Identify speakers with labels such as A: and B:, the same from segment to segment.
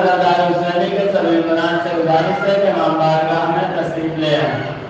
A: رضادار حسینی کے سبھی بران سے گزارش ہے کہ امام بارگاہ میں تشریف لے آئیں۔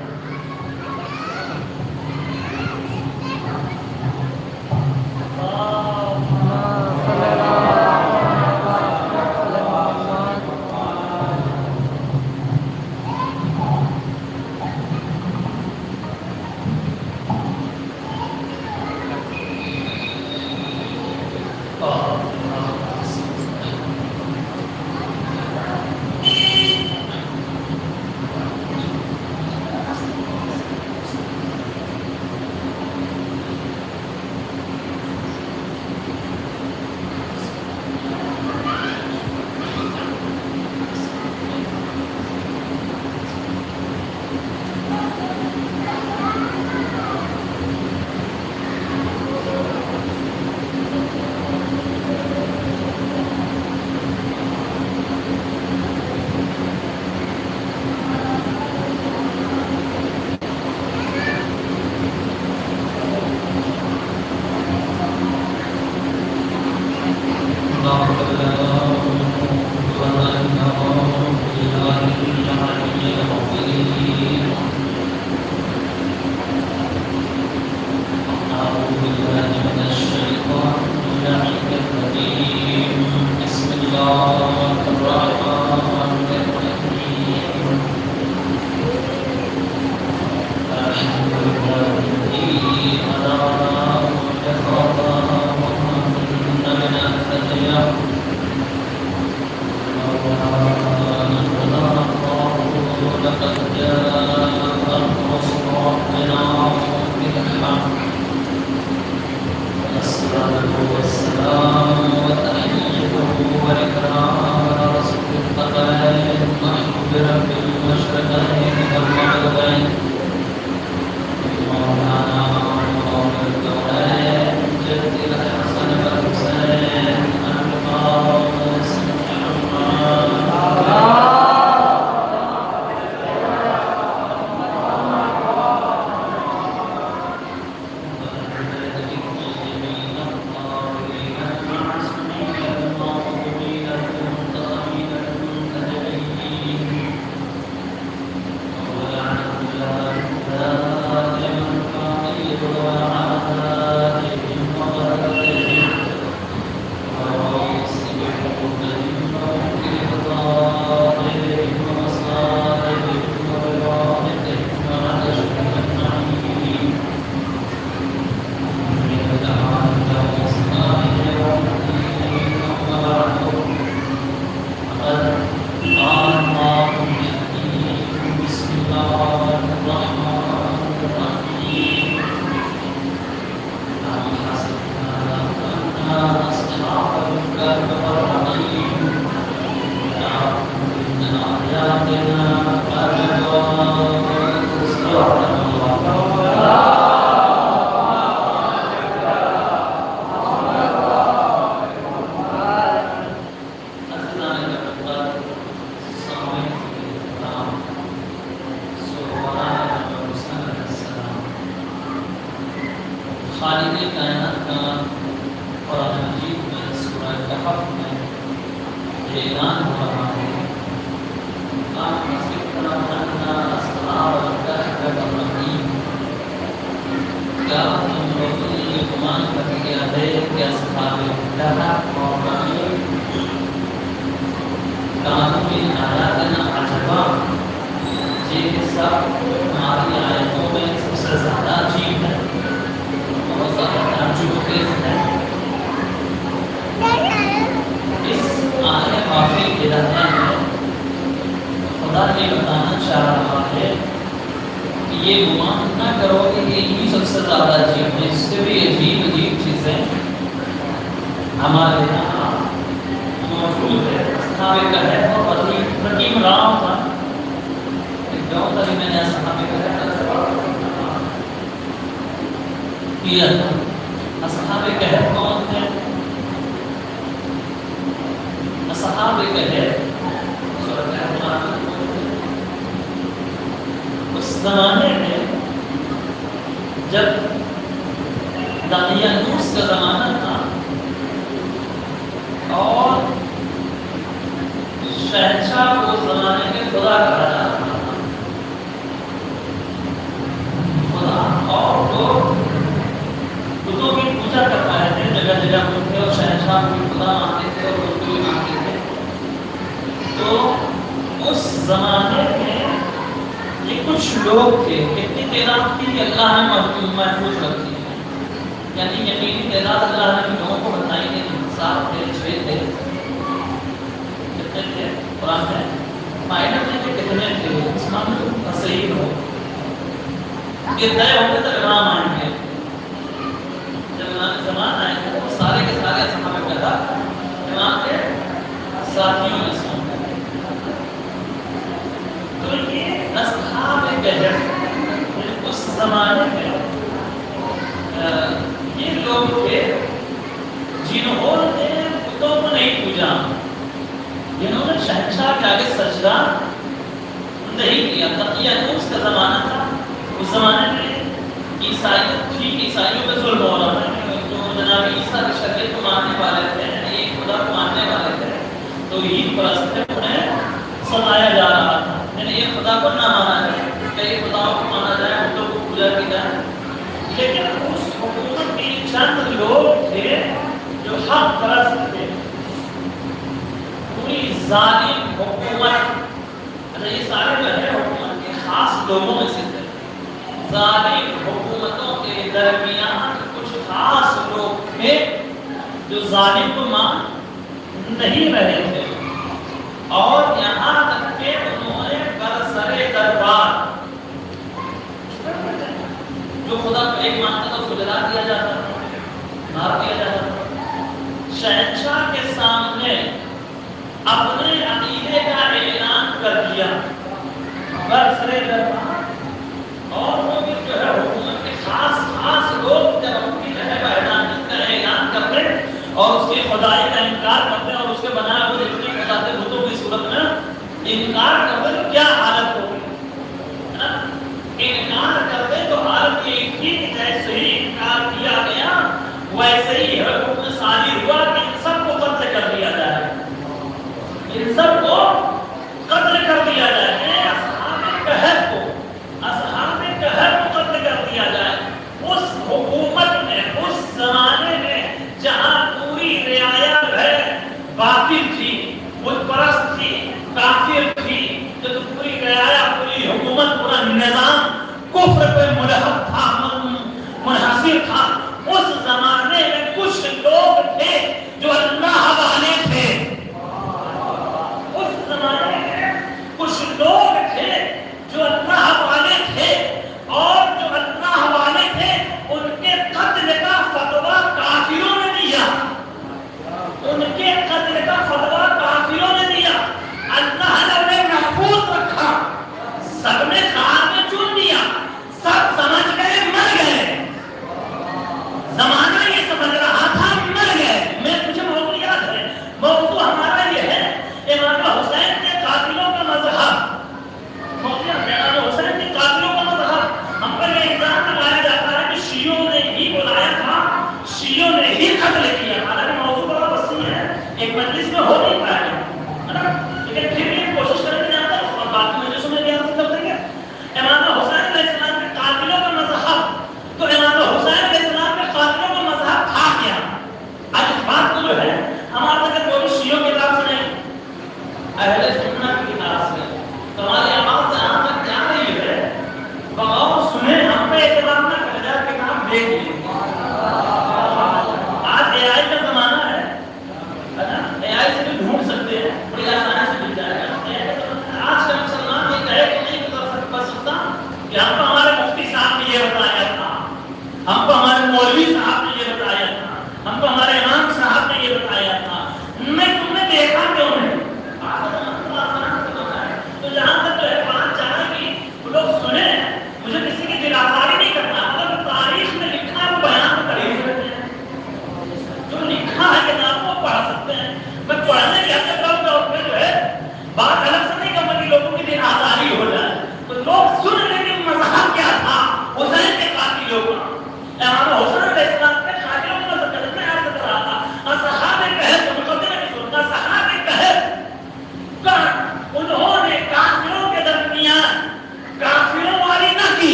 B: شہنشاہ کو اس زمانے میں خدا کہا جاتا تھا، خدا، اور لوگ بتوں کی پوجا کر پائے تھے، جگہ جگہ بت تھے اور شہنشاہ کو خدا مانتے تھے اور بت کو بھی مانتے تھے۔ تو اس زمانے میں یہ کچھ لوگ تھے، کتنی تعداد کی اللہ نے محفوظ رکھی ہے، یعنی یقینی تعداد اللہ نے لوگوں کو بتائی کہ انصاف تھے، چھ تھے، کتنے تھے قرآن میں مائنر میں کہ کتنے تھے، اس معاملے میں تصحیح ہو کہ طے ہوتے تو امام آئیں گے، جب امام زمان آئیں گے وہ سارے کے سارے صحابہ کا تھا امام کے ساتھیوں میں سے ہوں گے۔ تو یہ اصحاب کہف اس زمانے میں یہ لوگ تھے جنہوں نے بتوں کو نہیں پوجا، جنہوں نے شہنشاہ کے آگے سجدہ نہیں کیا تھا۔ یہ اس کا زمانہ تھا، اس زمانے میں عیسائیت تھی، عیسائیوں پہ ظلم ہو رہا ہے، جو جناب عیسیٰ کی شریعت کو ماننے والے تھے، ایک خدا کو ماننے والے تھے، تو عید پرست تھے، انہیں ستایا جا رہا تھا، یعنی ایک خدا کو نہ مانا جائے، کئی خداؤں کو مانا جائے، بتوں کو پوجا کی جائے۔ لیکن اس حکومت کے چند لوگ تھے جو حق پرست تھے، پوری ظالم حکومت، یہ سارے جو ہے حکومت کے خاص لوگوں میں سے تھے، ظالم حکومتوں کے درمیان کچھ خاص لوگ تھے جو ظالم کو مان نہیں رہے تھے، اور یہاں تک کہ انہوں نے برسر دربار جو خدا کو ایک مانتا تھا اس کو جلا دیا جاتا تھا، مار دیا جاتا تھا۔ شہنشاہ کے سامنے اپنے عقیدے کا اعلان کر دیا برسر دربار، اور وہ بھی جو ہے حکومت کے خاص لوگ جب اپنی جو ہے اعلان کرتے اور اس کی خدائی کا انکار کرتے اور اس کے بنائے ہوئے جتنے خداتے بتوں کی صورت میں انکار کرتے تو کیا حالت ہوگی؟ انکار کرتے تو حالت یہ تھی کہ جیسے ہی انکار کیا گیا ویسے ہی حکم صادر ہوا کہ ان سب کو قتل کر دیا جائے، ان سب کو قتل کر دیا جائے، اصحاب کہف کو قتل کر دیا جائے۔ اس حکومت میں، اس زمانے میں جہاں پوری رعایا ہے باطل تھی، بت پرست تھی، کافر تھی، جو پوری رعایا، پوری حکومت، پورا نظام کفر پہ ملحق تھا، منحصر تھا، اس زمانے میں کچھ لوگ تھے جو اللہ والے تھے، اس زمانے میں کچھ لوگ تھے جو اللہ والے تھے، اور جو اللہ والے تھے ان کے قتل کا فتویٰ کافروں نے دیا، ان کے قتل کا فتویٰ کافروں نے دیا، اللہ نے انہیں محفوظ رکھا، سب نے کار میں چن دیا، سب سمجھ گئے مر گئے، زمانہ یہ سمجھ رہا تھا مر گئے۔ میں مجھے موضوع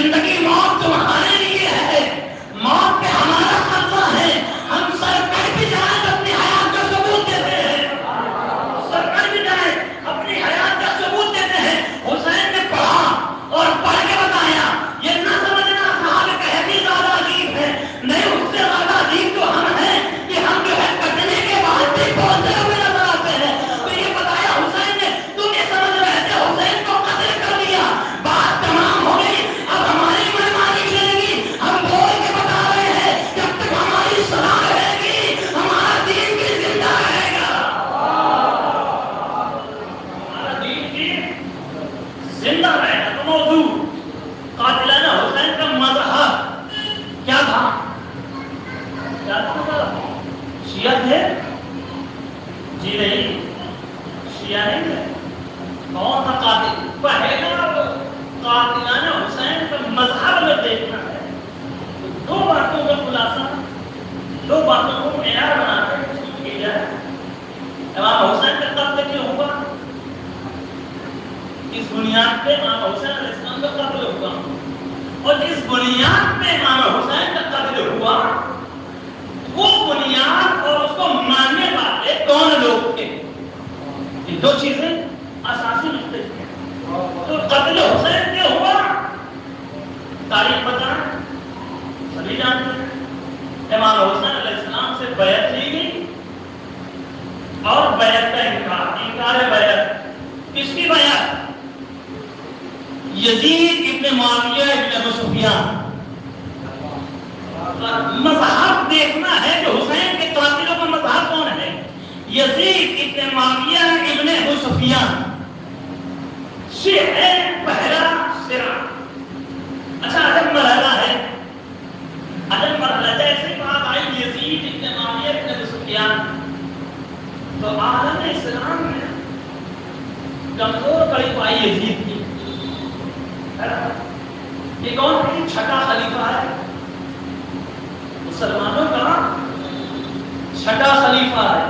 B: زندگی موت تمہارے لیے ہے، موت پہ ہمارا قبضہ ہے، ہم سر کٹ بھی جائیں تو اپنی حیات کا ثبوت دیتے ہیں، سر کٹ بھی جائیں اپنی حیات کا ثبوت دیتے ہیں۔ حسین نے پڑھا اور پڑھ کے بتایا، یہ نہ سمجھنا صحابہ کہتی زیادہ عجیب ہے، نہیں اس سے زیادہ عجیب تو ہم ہیں کہ ہم جو ہے کٹنے کے بعد بھی پہنچے ہوئے نظر آتے ہیں۔ تو یہ بتایا حسین نے، تم یہ سمجھ رہے تھے حسین کو قتل کر دیا، بات تمام ہو گئی، اب ہماری منمانی چلے گی، ہم بول کے بتا رہے ہیں جب تک ہماری صلاح رہے گی ہمارا دین بھی زندہ رہے گا، ہمارا دین بھی زندہ رہے گا۔ تو موضوع قاتلانہ حسین کا مذہب کیا تھا؟ کیا تھا؟ شیعہ تھے؟ جی نہیں، شیعہ نہیں تھے۔ کون تھا قاتل؟ پہلا قاتلانہ حسین کا مذہب میں دیکھنا ہے دو باتوں کا خلاصہ، دو باتوں کو معیار بنا کر سوچ کی جائے۔ امام حسین کا قتل کیوں ہوا؟ اس بنیاد پہ امام حسین علیہ السلام کا قتل ہوا، اور جس بنیاد پہ امام حسین کا قتل ہوا وہ بنیاد اور اس کو ماننے والے کون لوگ تھے؟ یہ دو چیزیں اساسی نقطے تھے۔ تو قتل حسین کیوں ہوا؟ تاریخ بتائیں، سبھی جانتے ہیں۔ امام حسین علیہ السلام سے بیعت لی گئی اور بیعت کا انکار بیعت، کس کی بیعت؟ یزید ابن معاویہ ابن ابو سفیان۔ مذہب دیکھنا ہے کہ حسین کے قاتلوں کا مذہب کون ہے؟ یزید ابن معاویہ ابن ابو سفیان، یہ ہے پہلا سرا۔ اچھا عجب مرحلہ ہے، عجب مرحلہ، جیسے بات آئی یزید ابن معاویہ ابن ابو سفیان تو عالم اسلام میں کمزور پڑی پائی یزید کی۔ یہ کون ہے؟ چھٹا خلیفہ ہے مسلمانوں کا، چھٹا خلیفہ ہے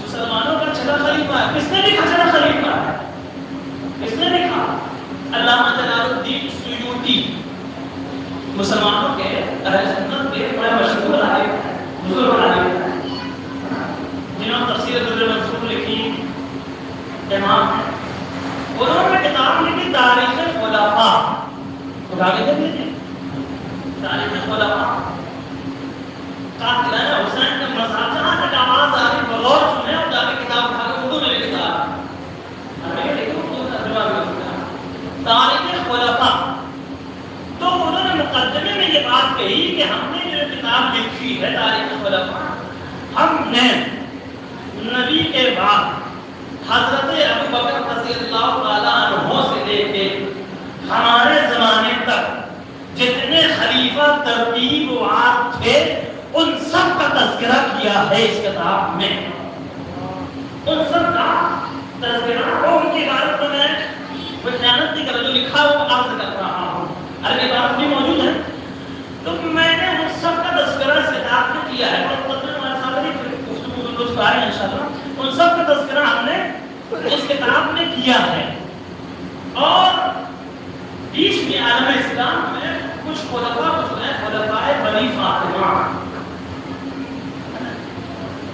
B: مسلمانوں کا، چھٹا خلیفہ ہے۔ کس نے لکھا چھٹا خلیفہ ہے؟ کس نے لکھا؟ علامہ جلال الدین سیوطی، مسلمانوں کے اہل سنت کے بڑے مشہور عالم ہیں، بزرگ عالم ہیں، جنہوں نے تفسیر در منصور لکھی، امام ہیں۔ انہوں نے کتاب لکھی تاریخ خلفاء، اٹھا کے دیکھ لیجیے تاریخ خلفاء۔ قاتلانہ حسین کا مذہب، جہاں تک آواز آ رہی بغور سنیں اور جا کے کتاب اٹھا کے اردو میں لکھتا تاریخ خلفاء۔ تو انہوں نے مقدمے میں یہ بات کہی کہ ہم نے جو کتاب لکھی ہے تاریخ خلفاء، ہم نے نبی کے بعد حضرت ابو بکر رضی اللہ تعالیٰ عنہ سے لے کے ہمارے زمانے تک جتنے خلیفہ ترتیب وار تھے ان سب کا تذکرہ کیا ہے اس کتاب میں، ان سب کا تذکرہ۔ اور ان کی عبارت میں کوئی خیانت نہیں کر رہا، جو لکھا وہ عرض کر رہا ہوں، عربی عبارت بھی موجود ہے۔ تو میں نے ان سب کا تذکرہ اس کتاب میں کیا ہے، اور ان سب کا تذکرہ ہم نے اس کتاب میں کیا ہے۔ اور بیچ میں عالم اسلام میں کچھ خلفاء خلفائے بنی فاطمہ،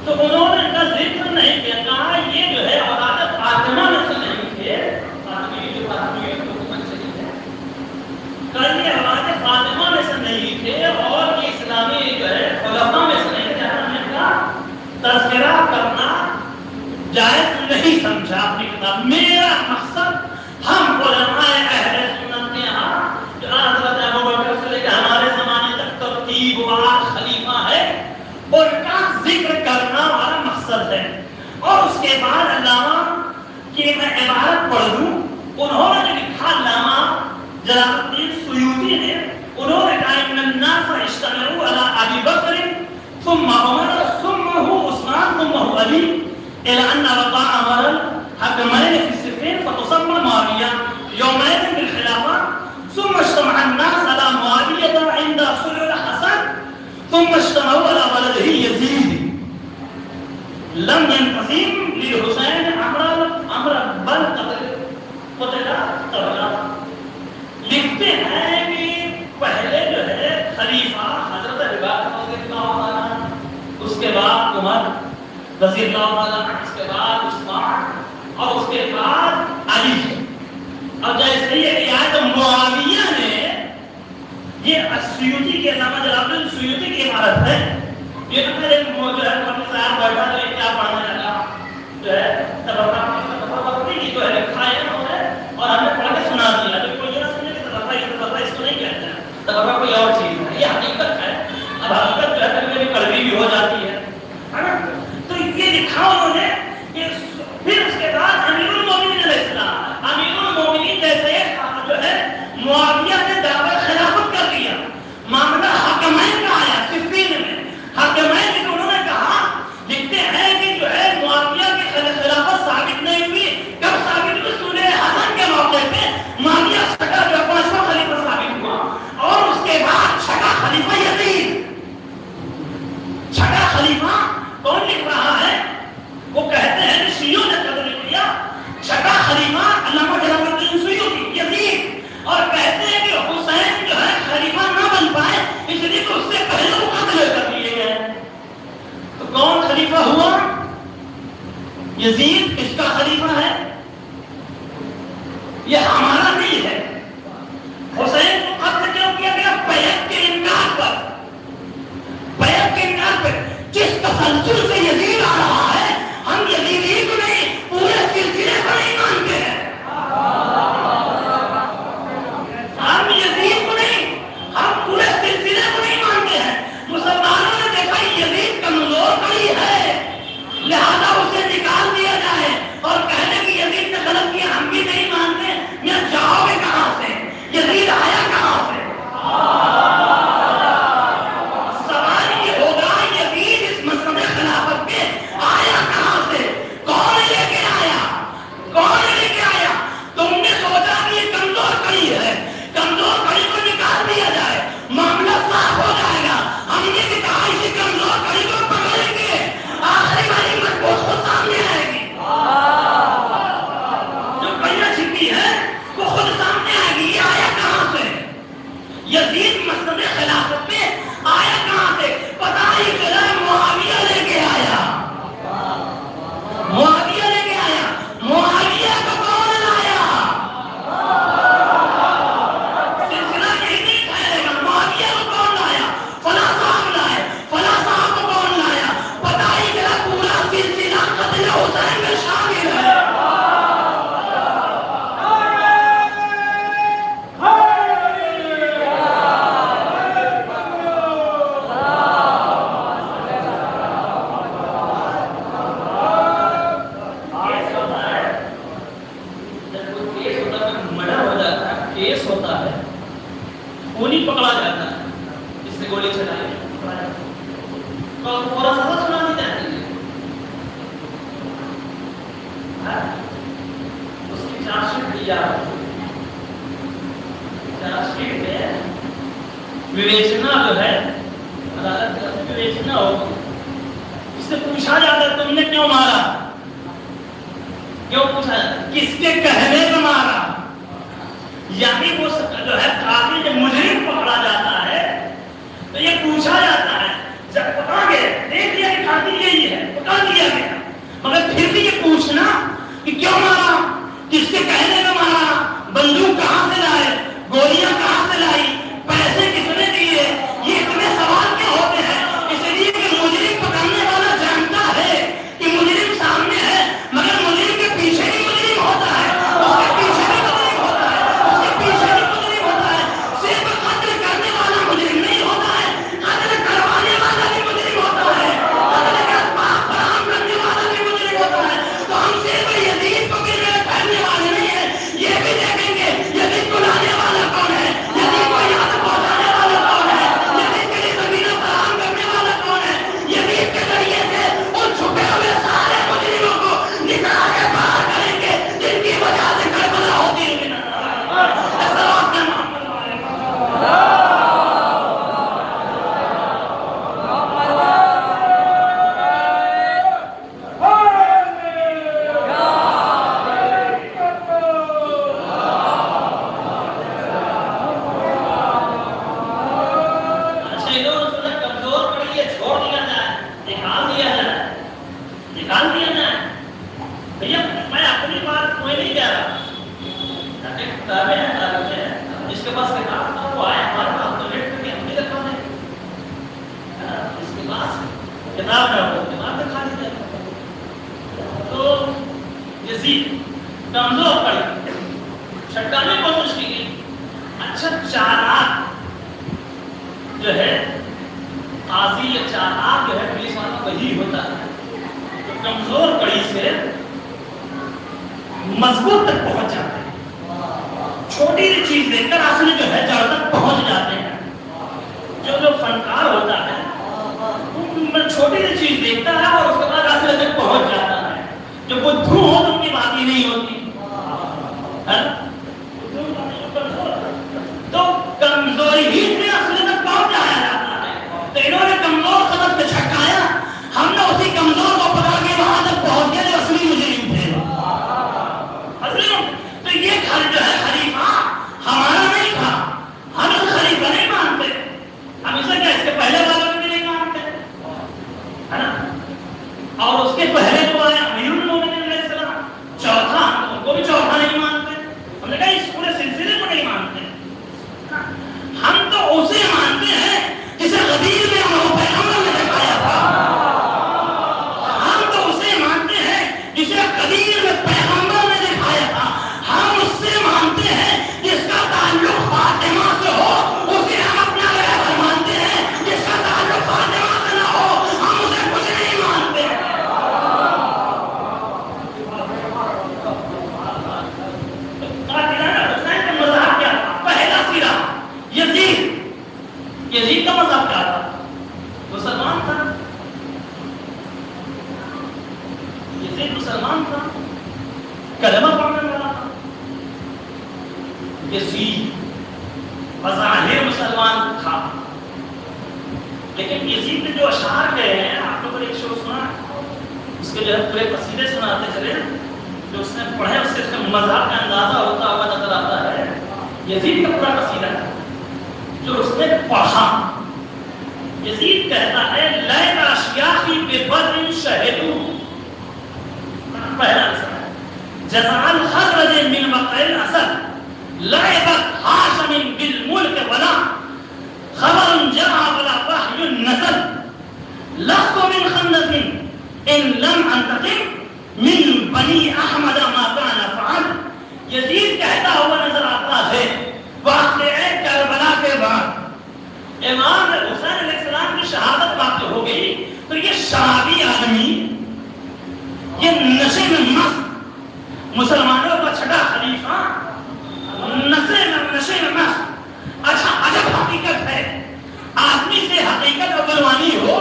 B: تو انہوں نے ان کا ذکر نہیں کیا، کہا یہ جو ہے اولاد فاطمہ میں سے نہیں تھے، یہ اولاد فاطمہ میں سے نہیں تھے، اور یہ اسلامی جو ہے خلفاء میں سے نہیں تھے، ہم نے ان کا تذکرہ کرنا جائز نہیں سمجھا اپنی کتاب۔ میرا مقصد ہم علماء اہل سنت کے ہاں جو حضرت ابو بکر سے لے کے ہمارے زمانے تک ترتیب وار خلیفہ ہے ان کا ذکر کرنا ہمارا مقصد ہے۔ اور اس کے بعد علامہ کی میں عبارت پڑھ دوں، انہوں نے جو لکھا علامہ جلال الدین سیوطی نے، انہوں نے کہا ان الناس اجتمعوا علی ابی بکر ثم عمر ثم عثمان ثم علی الى ان وقع امر الحكمين في السفين فتسمى معاويه يومئذ بالخلافه ثم اجتمع الناس على معاويه عند صلح الحسن ثم اجتمعوا على ولده يزيد لم ينقسم للحسين امر بل قتل لکھتے ہیں کہ پہلے جو ہے خلیفہ حضرت ابوبکر رضی اللہ عنہ، اس کے بعد عمر رضی اللہ عنہ، اس کے بعد عثمان اور اس کے بعد علی. اب جیسے یہ آیت معاویہ نے، یہ السیوطی کے علامہ جلال الدین السیوطی کی عبارت ہے. یہ تو ایک موضوع ہے، مولانا صاحب بیٹھا تو کیا پڑھنے لگا جو ہے تبرک کی جو ہے لکھا ہے اور ہمیں پڑھ کے سنا دیا. تو کوئی یہ نہ سمجھے کہ تبرک اس کو نہیں کہتے ہیں، تبرک کوئی اور چیز ہے، یہ حقیقت ہے. اب حقیقت جو ہے کبھی کبھی کڑوی بھی ہو جاتی ہے نا. تو یہ لکھا انہوں نے. پھر اس کے بعد امیر المومنین علیہ السلام، امیر المومنین جیسے جو ہے معاویہ نے دعوی خلافت کر دیا. معاملہ حکمین کا آیا صفین میں. حکمین نے انہوں نے کہا، لکھتے ہیں کہ جو ہے معاویہ کی خلافت ثابت نہیں ہوئی. کب ثابت ہوئی؟ سورہ حسن کے موقع پہ معاویہ چھٹا جو پانچواں خلیفہ ثابت ہوا. اور اس کے بعد چھٹا خلیفہ یزید. چھٹا خلیفہ کون لکھ رہا ہے؟ وہ کہتے ہیں کہ شیعوں نے قتل کیا. چھٹا خلیفہ علامہ جلال الدین سیوطی یزید. اور کہتے ہیں کہ حسین جو ہے خلیفہ نہ بن پائے اس لیے تو اس سے پہلے وہ قتل کر لیے گئے. تو کون خلیفہ ہوا؟ یزید اس کا خلیفہ ہے. یہ ہمارا نہیں ہے. حسین کو قتل کیوں کیا گیا؟ بیعت کے انکار پر. بیعت کے انکار پر جس تسلسل سے یزید آ رہا ہے، ہم یزیدی کو نہیں پورے سلسلے کو نہیں مانتے ہیں. ہم یزید کو نہیں، ہم پورے سلسلے کو نہیں مانتے ہیں. مسلمانوں نے دیکھا یزید کمزور پڑی ہے، لہذا اسے نکال دیا جائے اور کہنے کہ یزید نے غلط کیا. ہم بھی نہیں مانتے. یا جاؤ گے کہاں سے؟ یزید آیا کہاں سے؟ سوال یہ ہوگا یزید اس مسئلے خلافت پہ آیا کہاں سے؟ کون لے کے آیا؟ کون لے کے آیا؟ تم نے سوچا کہ یہ کمزور پڑی ہے، کمزور پڑی کو نکال دیا جائے، معاملہ صاف ہو جائے گا. ہم نے بھی کہا اسی کمزور پڑی کو پکڑیں گے، آخری والی مضبوط خود سامنے آئے گی. جو پہیا چھپی ہے وہ خود سامنے آئے گی. یہ آیا کہاں سے؟ یزید مسند خلافت میں آیا کہاں سے؟ پتہ ہی چلا معاویہ لے کے آیا. معاویہ لے کے آیا. معاویہ کو کون لایا؟ سلسلہ یہی نہیں پھیلے گا. معاویہ کو کون لایا؟ فلاں صاحب لائے. فلاں صاحب کو کون لایا؟ پتہ ہی چلا پورا سلسلہ قتل حسین میں شامل ہے. پکڑا جاتا ہے، اس سے گولی چلائی تو پورا سزا سنا دی جاتی ہے. اس کی چارج شیٹ دی جا رہی ہے. چارج شیٹ میں وویچنا جو ہے عدالت کا وویچنا ہوگی. اس سے پوچھا جاتا ہے تم نے کیوں مارا؟ کیوں پوچھا جاتا ہے؟ کس کے کہنے پہ مارا؟ یعنی وہ جو ہے قاتل جب مجرم پکڑا جاتا ہے تو یہ پوچھا جاتا ہے. جب پکڑا گیا دیکھ لیا کہ قاتل یہی ہے، پکڑ دیا گیا، مگر پھر بھی یہ پوچھنا کہ کیوں مارا، کس کے کہنے پہ مارا، بندوق کہاں سے لائے، گولیاں کہاں سے لائی، پیسے کس نے دیے، یہ اتنے سوال کیا ہوتے ہیں. اس لیے کہ مجرم پکڑنے والا جانتا ہے کہ مجرم سامنے ہے، مگر مجرم کے پیچھے بھی مجرم ہوتا ہے، اس کے پیچھے بھی مجرم ہوتا ہے، اس کے پیچھے بھی مجرم ہوتا ہے. صرف قتل کرنے والا مجرم نہیں ہوتا ہے، قتل کروانے والا بھی مجرم ہوتا ہے، قتل کا اسباب فراہم کرنے والا بھی مجرم ہوتا ہے. تو ہم صرف یزید کو بھی پھیلنے والے نہیں ہیں، یہ بھی دیکھیں گے یزید کو لانے والا کون ہے، یزید کو کتاب نہ ہو دماغ میں خالی رہتا. تو یزید کمزور پڑی, چھٹانے کو مشکل. اچھا چالاک جو ہے قاضی یا چالاک جو ہے پولیس والا وہی ہوتا ہے تو کمزور کڑی سے مضبوط تک پہنچ جاتے ہیں. چھوٹی سی چیز دیکھ کر اصل جو ہے جڑ تک پہنچ جاتے ہیں. جو فنکار ہوتا ہے چھوٹی سی چیز دیکھتا ہے اور اس کے بعد اصل تک پہنچ جاتا ہے. جو بدھو ہو تو ان کی بات ہی نہیں ہوتی تو کمزوری ہی سے اصل تک پہنچ جایا جاتا ہے. تو انہوں نے کمزور قدم پہ چھٹکایا, ہم نے اسی کمزور کو پکڑ کے وہاں تک پہنچ گیا جو اصلی مجرم تھے. تو یہ گھر جو ہے خلیفہ ہمارا نہیں تھا, ہم اس خلیفہ نہیں مانتے. ہم اسے کیا اس کے پہلے والوں کو بھی نہیں مانتے ہے نا, اور اس کے پہلے جو آئے امیر المومنین علیہ السلام چوتھا ان کو بھی چوتھا نہیں مانتے. ہم نے کہا اس پورے سلسلے کو نہیں مانتے. ہم تو اسے مانتے ہیں جسے غدیر میں ہم پیغمبر نے دکھایا تھا. ہم تو اسے مانتے ہیں جسے غدیر میں پیغمبر نے دکھایا تھا. ہم اس سے مانتے ہیں جس کا تعلق فاطمہ سے ہو, اسے ہم اپنا رہبر مانتے ہیں. جس کا تعلق فاطمہ سے نہ ہو ہم اسے کچھ نہیں مانتے. حسین کا مذہب کیا تھا؟ پہلا سیرا یزید کا مذہب کیا تھا؟ مسلمان تھا. یزید مسلمان تھا, کلمہ پڑھنے والا تھا. یزید بظاہر مسلمان تھا, لیکن یزید نے جو اشعار کہے ہیں, آپ لوگوں نے ایک شو سنا, اس کے جو ہے پورے قصیدے سناتے چلے, جو اس نے پڑھے اس سے اس کا مذہب کا اندازہ ہوتا ہوا نظر آتا ہے. یزید کا پورا قصیدہ ہے جو اس نے پڑھا. یزید کہتا ہے لیت اشیاخی ببدر شہدوا, پہلا جزع الخزرج من وقع الاسد لعبت هاشم بالملك ولا خبر جاء ولا وحي نزل لست من خندق ان لم انتقم من بنی احمد ما كان فعل. یزید کہتا ہوا نظر آتا ہے واقعہ کربلا کے بعد امام حسین علیہ السلام کی شہادت واقع ہو گئی تو یہ شرابی آدمی, یہ نشے میں مست مسلمانوں کا چھٹا خلیفہ نشے میں مست. اچھا عجب حقیقت ہے, آدمی سے حقیقت بلوانی ہو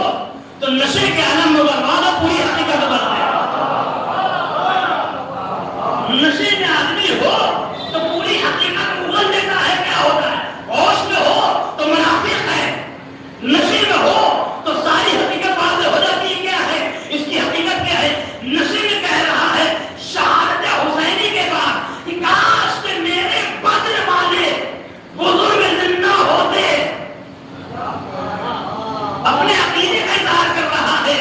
B: تو نشے کے عالم میں برباد ہو, پوری حقیقت بدلے. نشے میں آدمی ہو تو پوری حقیقت اگل دیتا ہے. کیا ہوتا ہے؟ ہوش میں ہو تو منافق ہے, نشے میں ہو تو ساری حقیقت واضح ہو جاتی ہے. کیا ہے اس کی حقیقت؟ کیا ہے؟ نشے میں کہہ رہا ہے شہادت حسینی کے بعد کہ کاش کہ میرے بدر والے بزرگ زندہ ہوتے. اپنے عقیدے کا اظہار کر رہا ہے,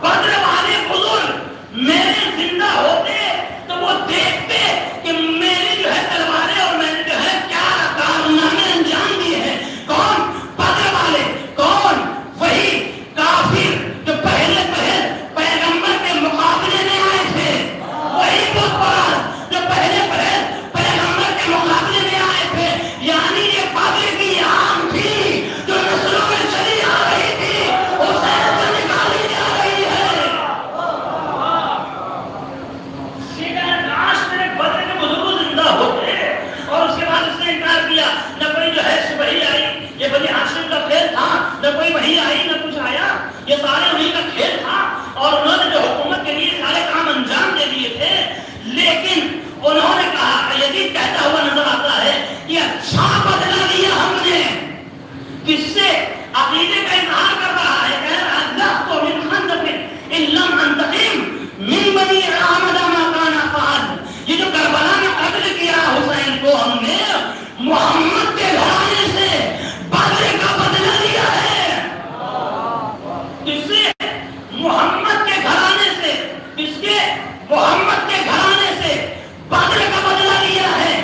B: بدر والے بزرگ میرے زندہ ہوتے تو وہ دیکھتے کہ میری جو ہے تلواریں اور میں نے جو ہے کیا کارنامے انجام دیے ہیں. کون؟ بدر والے. کون؟ وہی کافر جو پہلے پیغمبر کے مقابلے میں آئے تھے, وہی بت پرست جو پہلے پیغمبر کے مقابلے میں آئے تھے. یعنی یہ بدر کی آم تھی جو نسلوں میں چلی آ رہی تھی, حسین سے نکالی جا رہی ہے. کاش میرے بدر کے بزرگ زندہ ہوتے. اور اس کے بعد اس نے انکار کیا, نہ کوئی جو ہے وحی آئی, یہ بنی ہاشم کا کھیل تھا, نہ کوئی وحی آئی نہ کچھ آیا, یہ سارے انہی کا کھیل تھا. اور انہوں نے جو حکومت کے لیے سارے کام انجام دے دیے تھے, لیکن انہوں نے کہا, یزید کہتا ہوا نظر آتا ہے کہ اچھا بدلا لیا ہم نے. کس سے؟ عقیدے کا اظہار کر رہا ہے, کہہ رہا ہے لست من خندق ان لم انتقم من بنی احمد ما كان فعل. یہ جو کربلا میں قتل کیا حسین کو ہم نے محمد کے گھرانے سے بدر کا بدلہ لیا ہے. کس سے؟ محمد کے گھرانے سے. کس کے؟ محمد کے گھرانے سے بدر کا بدلہ لیا ہے.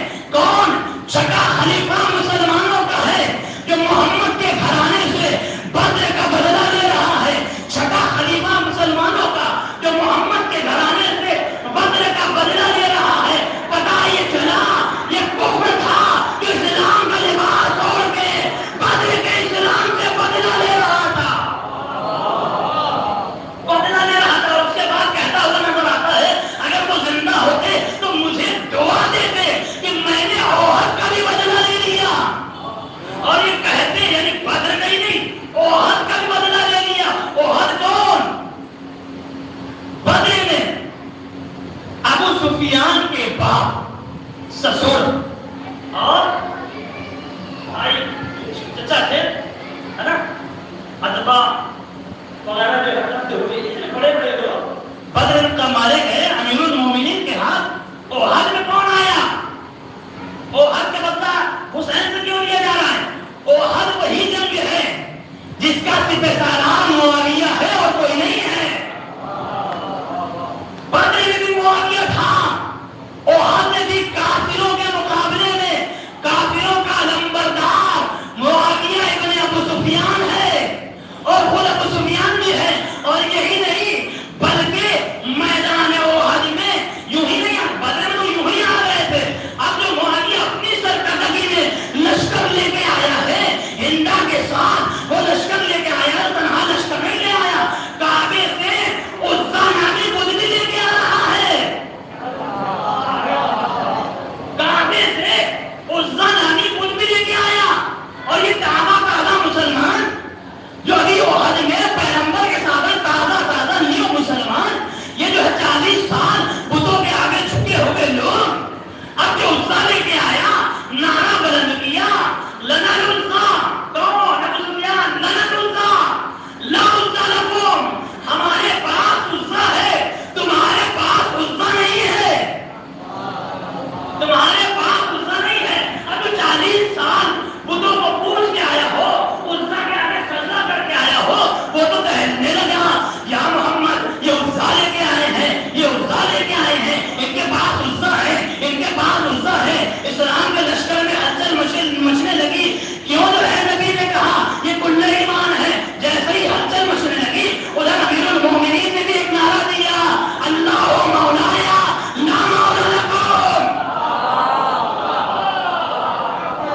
C: عزا ہے، اسلام کے لشکر میں ہلچل مچنے لگی. کیوں جو ہے نبی نے کہا یہ کل ایمان ہے. جیسے ہی ہلچل مچنے لگی ادھر امیر المومنین نے بھی ایک نعرہ دیا، اللہ مولایا لا مولا لکم.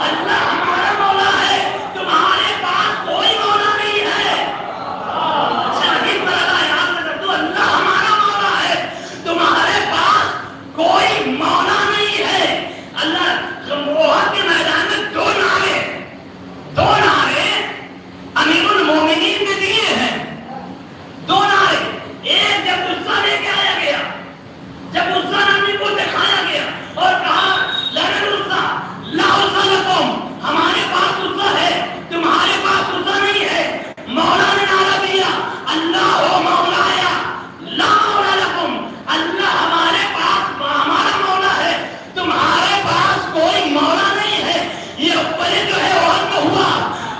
C: اللہ ہمارا مولا ہے، تمہارے پاس کوئی مولا نہیں ہے. شاہد مرلا یاد رکھ دو، اللہ ہمارا مولا ہے، تمہارے پاس کوئی مولا نہیں ہے. اللہ جمعوت کے میدان میں دو نعرے امیر المومنین نے دیے ہیں. دو نعرے، ایک جب غصہ لے کے آیا گیا، جب غصہ نبی کو دکھایا گیا اور کہا لنا العزا لا عزا لکم، ہمارے پاس عزا ہے تمہارے پاس عزا نہیں ہے. مولا نے نعرہ دیا اللہ مولایا لا مولا لکم، اللہ ہمارے پاس ہمارا مولا ہے تمہارے پاس کوئی مولا نہیں ہے. یہ اوپر جو ہے اور تو ہوا،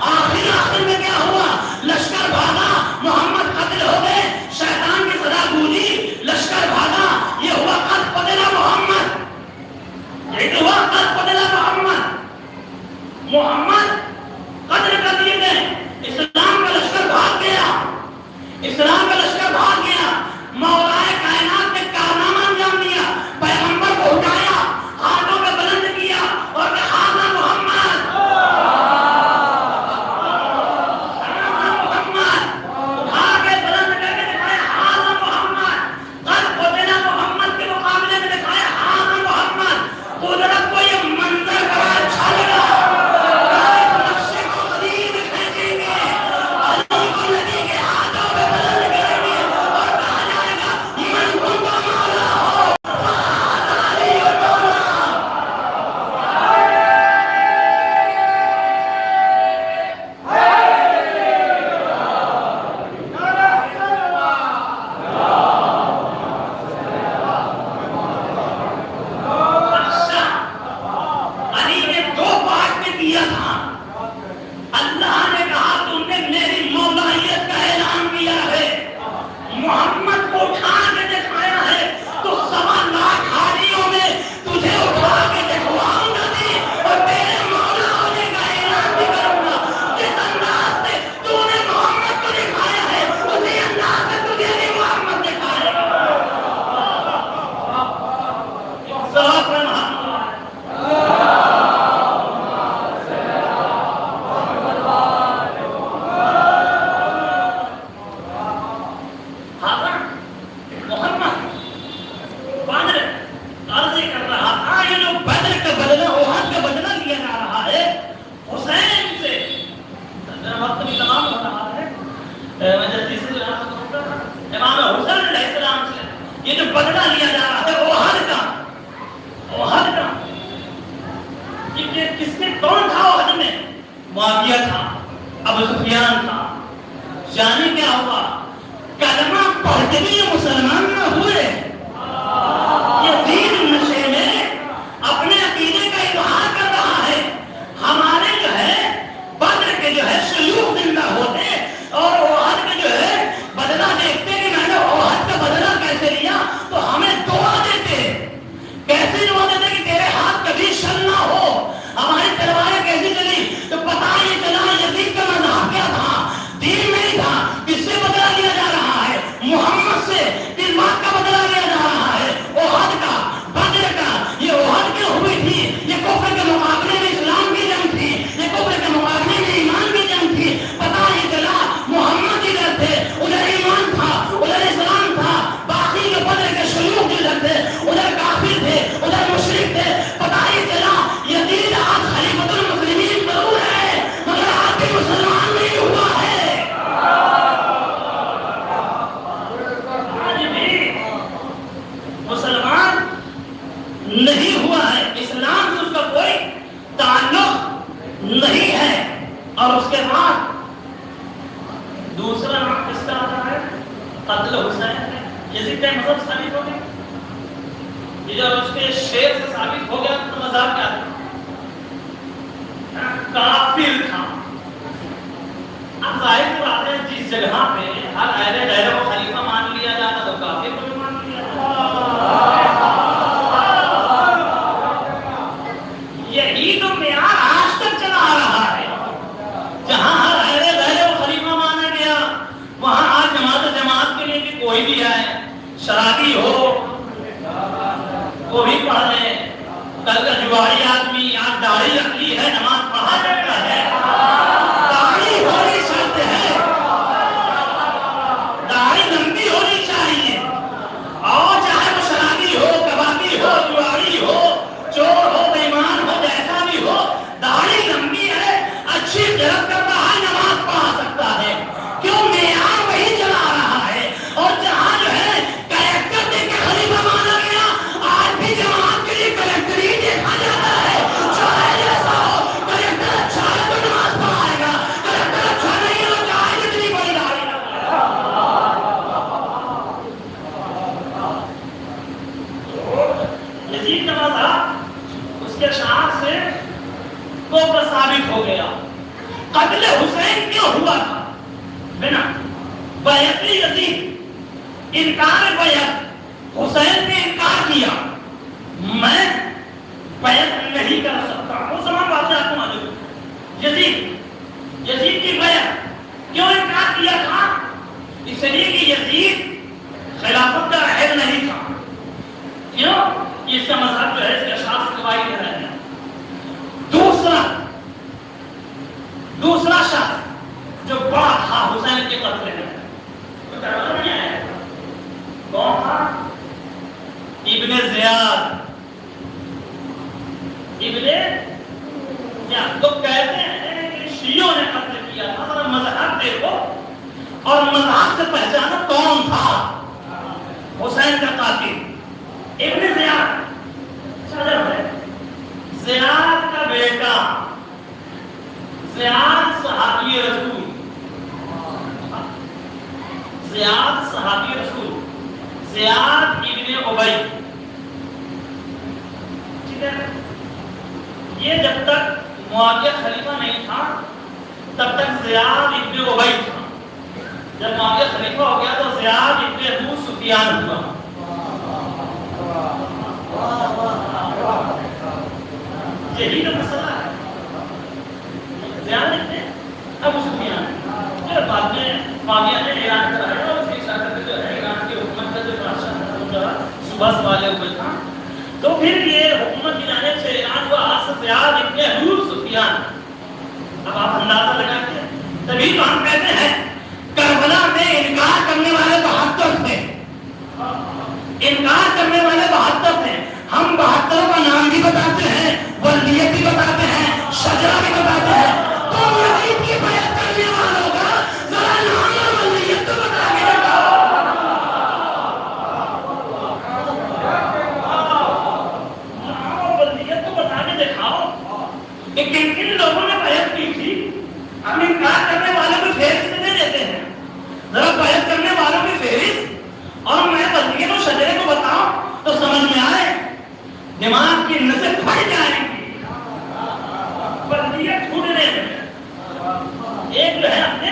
C: آخر میں کیا ہوا؟ لشکر بھاگا، محمد قتل ہو گئے، شیطان کی صدا گونجی، لشکر بھاگا. یہ ہوا قد قتل محمد، یہ ہوا قد قتل محمد. محمد قتل کر دیے گئے، اسلام کا لشکر بھاگ گیا، اسلام کا لشکر بھاگ گیا. مولا کائنات نے کارنامہ انجام دیا، پیغمبر کو اٹھایا، ہاتھوں پہ بلند کیا اور کہا محمد اٹھا کے بلند کر کے دکھایا ہاں محمد. قد قتل محمد کے مقابلے میں دکھایا ہاں محمد. قدرت کو یہ منظر بڑا اچھا لگا. نقشے کو قریب کھینچیں گے، علی کو نبی کے ہاتھوں پہ بلند کریں گے اور کہا جائے گا من کنت مولا ہو فہذا علی مولا. علی نے دو بات میں دیا تھا. اللہ نے کہا تم نے میری مولائیت کا اعلان کیا ہے، محمد کو اٹھا کے دکھایا ہے، تو 1.25 لاکھ حاجیوں میں تجھے اٹھا کے دکھواؤں گا بھی اور تیرے مولا ہونے کا اعلان بھی کروں گا. جس انداز سے تو نے محمد کو دکھایا ہے اسی انداز سے تجھے بھی محمد دکھائے گا. صاحب محمد بدر عرض کر رہا تھا یہ جو بدر کا بدلہ احد کا بدلہ لیا جا رہا ہے حسین سے. وقت بھی تمام ہو رہا ہے، میں جلدی سے امام حسین علیہ السلام سے یہ جو بدلہ لیا جا رہا ہے احد کا یہ کس نے کون تھا احد میں؟ معاویہ تھا، ابو سفیان تھا. جانے کیا ہوا؟ کلمہ پڑھ کے بھی یہ مسلمان نہ ہوئے. یزید نشے میں اپنے عقیدے کا اظہار کر رہا ہے. ہمارے جو ہے بدر کے جو ہے شیوخ زندہ ہوتے اور احد کے جو ہے بدلہ دیکھتے کہ میں نے احد کا بدلہ کیسے لیا تو ہمیں دعا دیتے. کیسے دعا دیتے کہ تیرے ہاتھ کبھی شل نہ ہو. ہماری تلواریں کیسی چلی تو پتہ یہ چلا یزید کا مذہب کیا تھا، دین نہیں تھا. کس سے بدلہ لیا جا رہا ہے؟ محمد سے. کس بات کا بدلہ لیا جا رہا ہے؟ احد کا، بدر کا. یہ احد کیوں ہوئی تھی؟ یہ کفر کے مقابلے میں اسلام کی جنگ تھی، یہ کفر کے مقابلے میں ایمان کی جنگ تھی. پتہ یہ چلا محمد ادھر تھے، ادھر ایمان تھا، ادھر اسلام تھا. باقی جو بدر کے شیوخ ادھر تھے، ادھر کافر تھے، ادھر مشرک تھے. پتہ یہ چلا یزید آج خلیفۃ المسلمین ضرور ہے مگر آج بھی مسلمان نہیں ہوا ہے. آج بھی مسلمان نہیں ہوا ہے، اسلام سے اس کا کوئی تعلق نہیں ہے. اور اس کے بعد دوسرا نام کس کا آتا ہے؟ قتل حسین. یزید کا مذہب ثابت ہو گیا. یہ جب اس کے شیر سے ثابت ہو گیا تو مذہب کیا تھا؟ کافر تھا. اب ظاہر کی بات ہے جس جگہ پہ ہر اہل ڈیرہ کو خلیفہ مان لیا جاتا تو کافر کو بھی مان لیا جاتا. یہی تو معیار آج تک چلا آ رہا ہے. جہاں ہر غیر و خلیفہ مانا گیا وہاں آج جماعت کے لیے بھی کوئی بھی آئے شرابی ہو وہ بھی پڑھ لے. کل کا جواری آدمی آج داڑھی رکھلی ہے نماز پڑھا سکتا ہے. داڑھی ہونی شرط ہے, داڑھی لمبی ہونی چاہیے. اور چاہے وہ شرابی ہو, کبابی ہو, جواری ہو, چور ہو, بےمان ہو, جیسا بھی ہو, داڑھی لمبی ہے, اچھی جرت کرتا ہے, نماز پڑھا سکتا ہے. کیوں معیار وہی چلا رہا ہے. اور جہاں جو ہے کریکٹر دیکھ کے خلیفہ مانا گیا آج بھی جماعت کے لیے کریکٹر ہی دیکھا جاتا ہے. چاہے جیسا ہو, کریکٹر اچھا ہے تو نماز پڑھائے گا, کریکٹر اچھا نہیں ہو چاہے جتنی بڑی داڑھی یزید کا مذہب اس کے شان سے کفر ثابت ہو گیا. قتل حسین کیوں ہوا تھا؟ بنا بیعت یزید, انکار بیعت. حسین نے انکار کیا, میں بیعت نہیں کر سکتا. اس زمان بات آپ کو معلوم یزید کی بیعت کیوں انکار کیا تھا؟ اس لیے کہ یزید خلافت کا اہل نہیں تھا. کیوں؟ اس کا مذہب جو ہے اس کے اشخاص سے گواہی دے رہے ہیں. دوسرا شخص جو بڑا تھا حسین کے قتل میں وہ کربلا نہیں آیا. کون تھا؟ ابن زیاد. ابن زیاد تو کہتے ہیں کہ شیعوں نے قتل کیا تھا. ذرا مذہب دیکھو اور مذہب سے پہچانو کون تھا حسین کا قاتل. ابن زیاد زیاد کا بیٹا زیاد صحابی رسول, زیاد صحابی رسول, زیاد ابن ابی. ٹھیک ہے, یہ جب تک معاویہ خلیفہ نہیں تھا تب تک زیاد ابن ابی تھا. جب معاویہ خلیفہ ہو گیا تو زیاد ابن ابو سفیان ہوا. یہی تو مسئلہ ہے. زیاد ابن ابو سفیان جو بعد میں معاویہ نے اعلان کرایا اور اس کی شاکر جو ہے ایران کی حکومت کا جو بادشاہ صبح والے ہوئے تھا تو پھر یہ حکومت کی جانب سے اعلان ہوا آج زیاد ابن ابو سفیان. اب آپ اندازہ لگاتے ہیں. تبھی تو ہم کہتے ہیں کربلا میں انکار کرنے والے 72 تھے, انکار کرنے والے 72 تھے. ہم 72 کا نام بھی بتاتے ہیں, ولدیت بھی بتاتے ہیں, شجرہ بھی بتاتے ہیں. تو یزید کی بیعت کرنے والوں کا ذرا نام اور ولدیت تو بتا کے دکھاؤ. نام اور ولدیت تو بتا کے دکھاؤ کہ کن کن لوگوں نے بیعت کی تھی. ہم انکار کرنے والوں کو فہرست دے دیتے ہیں, ذرا بیعت کرنے والوں کی فہرست اور میں ولدیت اور شجرے کو بتاؤں تو سمجھ میں آئے. دماغ کی نسل پھٹ جائے گی. بلدیت چھوٹنے میں ایک جو ہے اپنے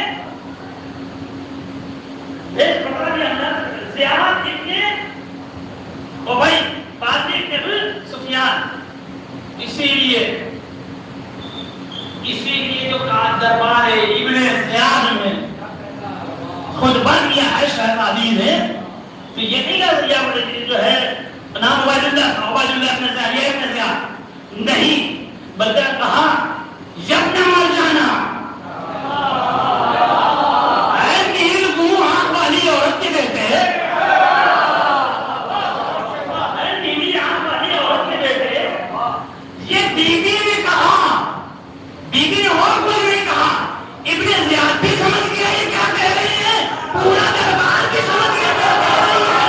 C: ایک پتہ بھی اندر زیاد ابن ابی قاتل ابن ابو سفیان. اسی لیے جو دربار ابن زیاد میں خطبہ کیا ہے شہزادی نے تو یہ نہیں کہا جو ہے نام عبید اللہ ابن زیاد, یہ ابن زیاد نہیں بلکہ کہا یبن مرجانا, اے نیل گوں آنکھ والی عورت کے بیٹے, اے نیلی آنکھ والی عورت کے بیٹے. یہ بیوی نے کہا, بیوی نے اور کوئی نہیں کہا. ابن زیاد بھی سمجھ گیا یہ کیا کہہ رہی ہے, پورا دربار بھی سمجھ گیا کیا کہہ رہی ہے.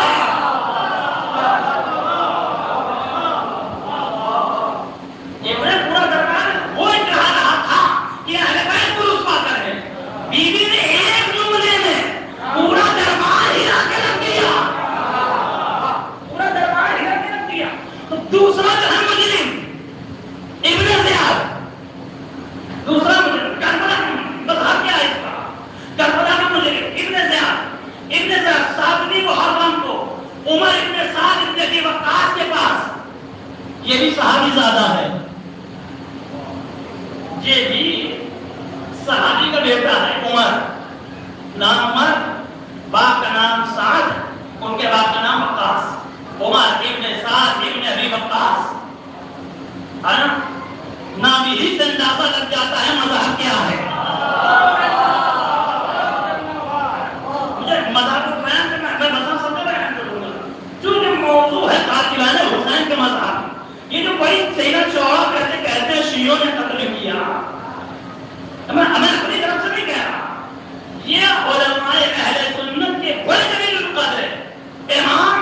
C: بیوی نے ایک جملے میں پورا دربار ہلا کے رکھ دیا, پورا دربار ہلا کے رکھ دیا. تو دوسرا جو ہے مجرم ابن
B: یہ بھی صحابی کا بیٹا ہے عمر، نام عمر، باپ کا نام سعد، ان کے باپ کا نام وقاص، عمر ابن سعد ابن ابی وقاص، ہے نا؟ نام ہی سے اندازہ لگ جاتا ہے مذہب کیا ہے۔ مجھے مذہب کو بیان کرنا ہے، میں مذہب سب کو بیان کروں گا، چونکہ موضوع ہے قاتلان حسین کے مذہب۔ یہ جو بڑی سینہ چوڑا کہتے ہیں شیعوں نے قتل کیا، میں اپنی طرف سے نہیں کہہ رہا، یہ علماء اہل سنت کے بڑے دلیل القدر امام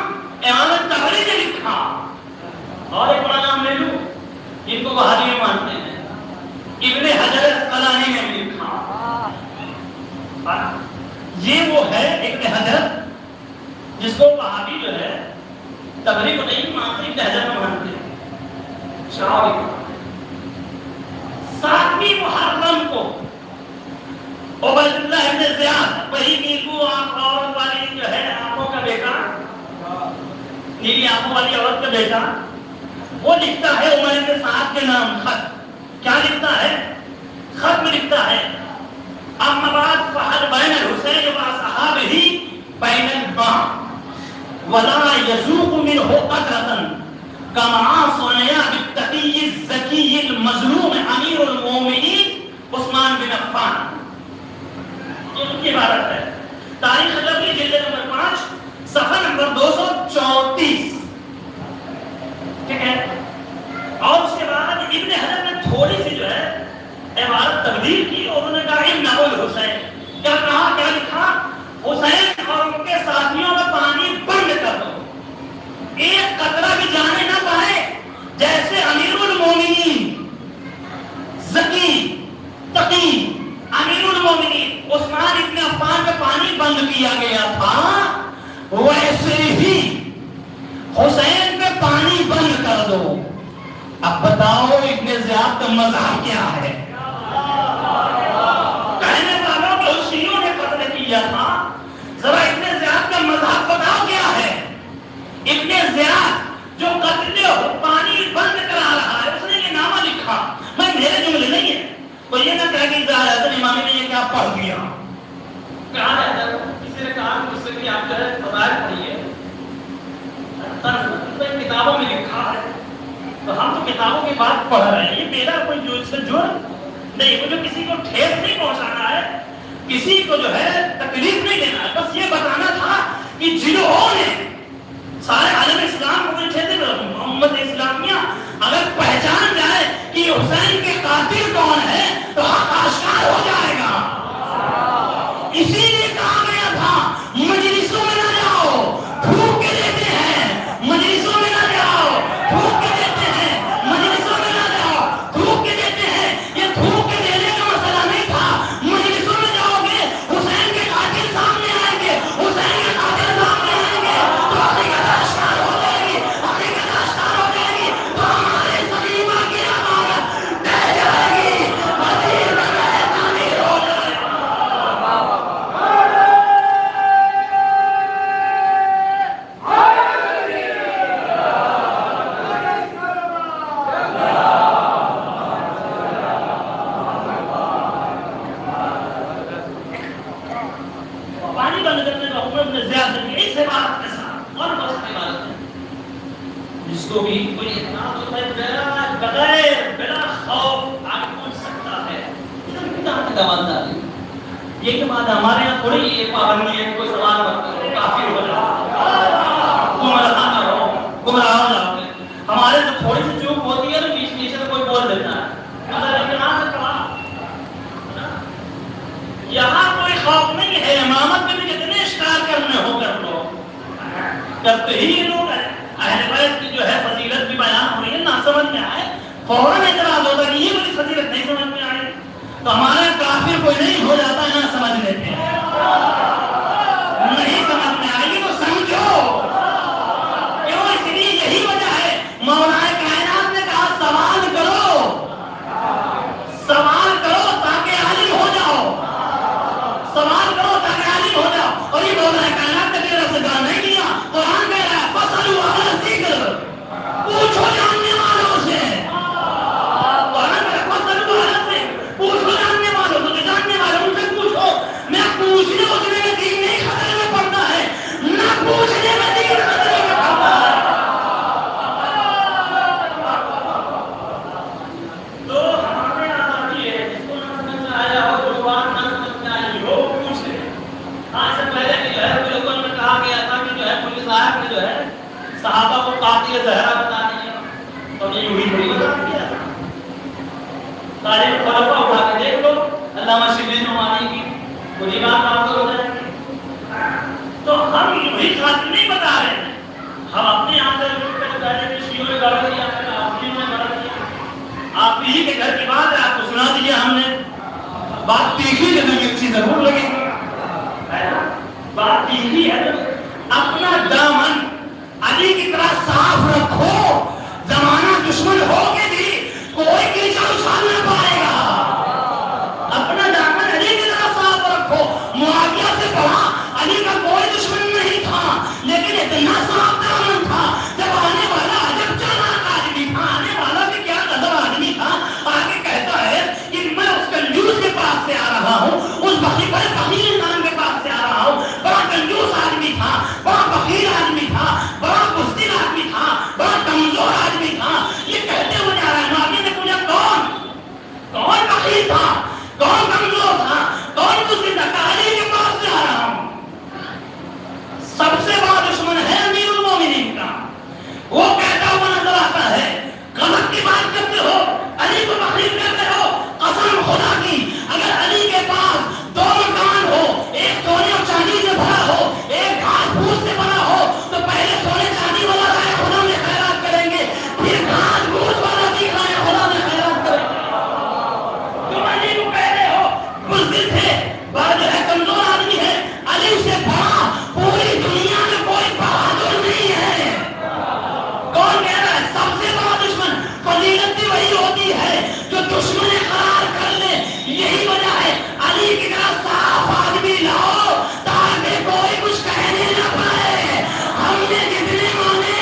B: طبری نے لکھا، اور ایک بڑا نام لے لوں جن کو وہابی مانتے ہیں، ابن حجر اسقلانی نے بھی لکھا۔ یہ وہ ہے ابن حجر جس کو وہابی جو ہے طبری کو نہیں مانتے، ابن حجر کو مانتے ہیں۔ 7ویں محرم کو عبید اللہ ابن زیاد، وہی نیلو عورت والی جو ہے آنکھوں کا بیٹا، نیلی آنکھوں والی عورت کا بیٹا، وہ لکھتا ہے عمر بن سعد کے نام خط۔ کیا لکھتا ہے؟ خط میں لکھتا ہے اما بعد فحل بین الحسین و اصحابہ بین الباء ولا يذوق منه قطرة كما صنع بالتقي الذكي المظلوم امیر المومنین عثمان بن عفان۔ یہ ان کی عبارت ہے، تاریخ نبوی جلد نمبر 5 صفحہ نمبر 234، ٹھیک ہے؟ اور اس کے بعد ابن حجر نے تھوڑی سی جو ہے عبارت تبدیل کی، اور انہوں نے کہا امنعوا الحسین۔ کیا کہا، کیا لکھا؟ حسین اور ان کے ساتھیوں کا پانی بند کر دو، ایک قطرہ بھی جانے نہ پائے، جیسے امیر المومنین ذکی تقی امیر المومنین عثمان ابن عفان کا پانی بند کیا گیا تھا، ویسے ہی حسین پہ پانی بند کر دو۔ اب بتاؤ ابن زیاد کا مذہب کیا ہے؟ کہنے والوں کو شیعوں نے قتل کیا تھا، ذرا ابن زیاد کا مذہب بتاؤ کیا ہے؟ ابن زیاد جو قتل پانی بند کرا رہا ہے، اس نے یہ نامہ لکھا، میں میرے جملے نہیں ہے، تو یہ نہ کہہ کہ حسن امامی نے یہ کیا پڑھ دیا۔ کہا جاتا ہے، کسی نے کہا مجھ سے کہ آپ جو ہے فضائل پڑھیے، کتابوں میں لکھا ہے، تو ہم تو کتابوں کی بات پڑھ رہے ہیں، یہ میرا کوئی جرم نہیں، مجھے کسی کو ٹھیس نہیں پہنچانا ہے، کسی کو جو ہے تکلیف نہیں دینا ہے، بس یہ بتانا تھا کہ جنہوں نے سارے عالم اسلام کو امت اسلامیہ اگر پہچان جائے کہ حسین کے قاتل کون ہے تو حق آشکار ہو جائے گا۔ اسی لیے کہا گیا تھا مجلسوں میں نہ جاؤ، تھوک کے دیتے ہیں، مجلسوں میں نہ جاؤ، تھوک کے دیتے ہیں، مجلسوں میں نہ جاؤ، تھوک کے دیتے ہیں۔ یہ تھوک کے دینے کا مسئلہ نہیں تھا، مجلسوں میں جاؤ گے حسین کے قاتل سامنے آئیں گے، حسین کے قاتل سامنے آئیں گے تو حقیقت آشکار ہو جائے گی، حقیقت آشکار ہو جائے گی، تو ہمارے صلیبہ کی عمارت ڈہ جائے گی، مزید نئے تعمیر ہو جائے گا۔ پانی بند کرنے کا حکم ابن زیاد نے اس عبارت کے ساتھ، اور بہت ساری عبارت ہے جس کو بھی کوئی اعتراض ہوتا ہے بغیر بلا خوف آگے پہنچ سکتا ہے، یہ سب کتاب کی دوازدار ہے۔ یہ کہ بات ہمارے یہاں تھوڑی یہ پابندی ہے، کوئی سوال مت کرو، کافر ہو جاؤ، گمراہ نہ رہو، گمراہ ہو جاؤ گے۔ ہمارے تو تھوڑی سی چوک ہوتی ہے تو بیچ بیچ میں کوئی بول دیتا ہے، یہاں کوئی خوف نہیں ہے، امامت میں بھی جتنے اشکار کرنے ہو کر لو، جب ہی لوگ اہل بیت کی جو ہے فضیلت بھی بیان ہو رہی ہے، نہ سمجھ میں آئے فوراً اعتراض ہوتا ہے کہ یہ بڑی فضیلت نہیں سمجھ میں آئے، تو ہمارا کافر کوئی نہیں ہو جاتا ہے، نہ سمجھ لیتے ہیں، نہیں سمجھ میں آئے گی تو سمجھو کیوں، اس لیے یہی وجہ ہے مولا کائنات نے کہا سوال کرو، سوال کرو تاکہ عالم ہو جاؤ، سوال کرو تاکہ عالم ہو جاؤ، اور یہ مولا کائنات نے میرے سے کہا نہیں کیا، قرآن کہہ رہا ہے فَاسْأَلُوا أَهْلَ الذِّكْرِ، پوچھو جاننے والوں سے، قرآن کہہ رہا ہے فَاسْأَلُوا أَهْلَ الذِّكْرِ، تاریخ خلفاء اٹھا کے دیکھ لو، علامہ شبلی نعمانی کی پوری بات آپ کو ہو جائے گی. تو ہم وہی خاطر نہیں بتا رہے ہیں، ہم اپنے یہاں سے لوگ کے بتانے کہ شیعوں نے غلط کیا، آپ نے غلط کیا. آپ ہی کے گھر کی بات ہے، آپ کو سنا دیجیے ہم نے. بات تیکھی ہے تو اچھی ضرور لگے گی، بات تیکھی ہے. اپنا دامن علی کی طرح صاف رکھو، زمانہ دشمن ہو کے بھی کوئی کیچڑ اچھال نہ پائے گا. اپنا دامن علی کی طرح صاف رکھو. معاویہ سے پڑھا، علی کا کوئی دشمن نہیں تھا لیکن اتنا صاف دامن تھا. جب آنے والا عجب چالاک آدمی تھا، آنے والا بھی کیا قدر آدمی تھا. آگے کہتا ہے کہ میں اس کنجوس کے پاس سے آ رہا ہوں، اس بڑے بخیل انسان کے پاس سے آ رہا ہوں. بڑا کنجوس آدمی تھا، بڑا بخیل آدمی تھا، بڑا بزدل آدمی تھا، بڑا کمزور آدمی تھا. یہ کہتے ہوئے جا رہا ہے. نبی نے پوچھا کون بخیل تھا، کون کمزور تھا، کون بزدل تھا؟ علی کے پاس سے آ رہا ہوں. سب سے بڑا دشمن ہے امیر المومنین کا. وہ کہتا ہوا نظر آتا ہے. غلط کی بات کرتے ہو، علی کو بخیل کہتے ہو. قسم خدا کی اگر علی کے پاس 2 مکان ہو، ایک سونے اور چاندی سے بھرا ہو، ایک گھاس پھوس سے بنا ہو، تو پہلے سونے چاندی والا رائے خدا میں خیرات کریں گے، پھر گھاس پھوس والا بھی رائے خدا میں خیرات کریں گے. تم علی کو کہتے ہو بزدل تھے، بڑا جو ہے کمزور آدمی ہے. علی سے بڑا پوری دنیا میں کوئی بہادر نہیں ہے. کون کہہ رہا ہے؟ سب سے بڑا دشمن. فضیلت بھی وہی ہوتی ہے جو دشمن قرار کر لے. یہی وجہ ہے علی کی طرح صاف آدمی لاؤ تاکہ کوئی کچھ کہنے نہ پائے. ہم نے جتنے مانے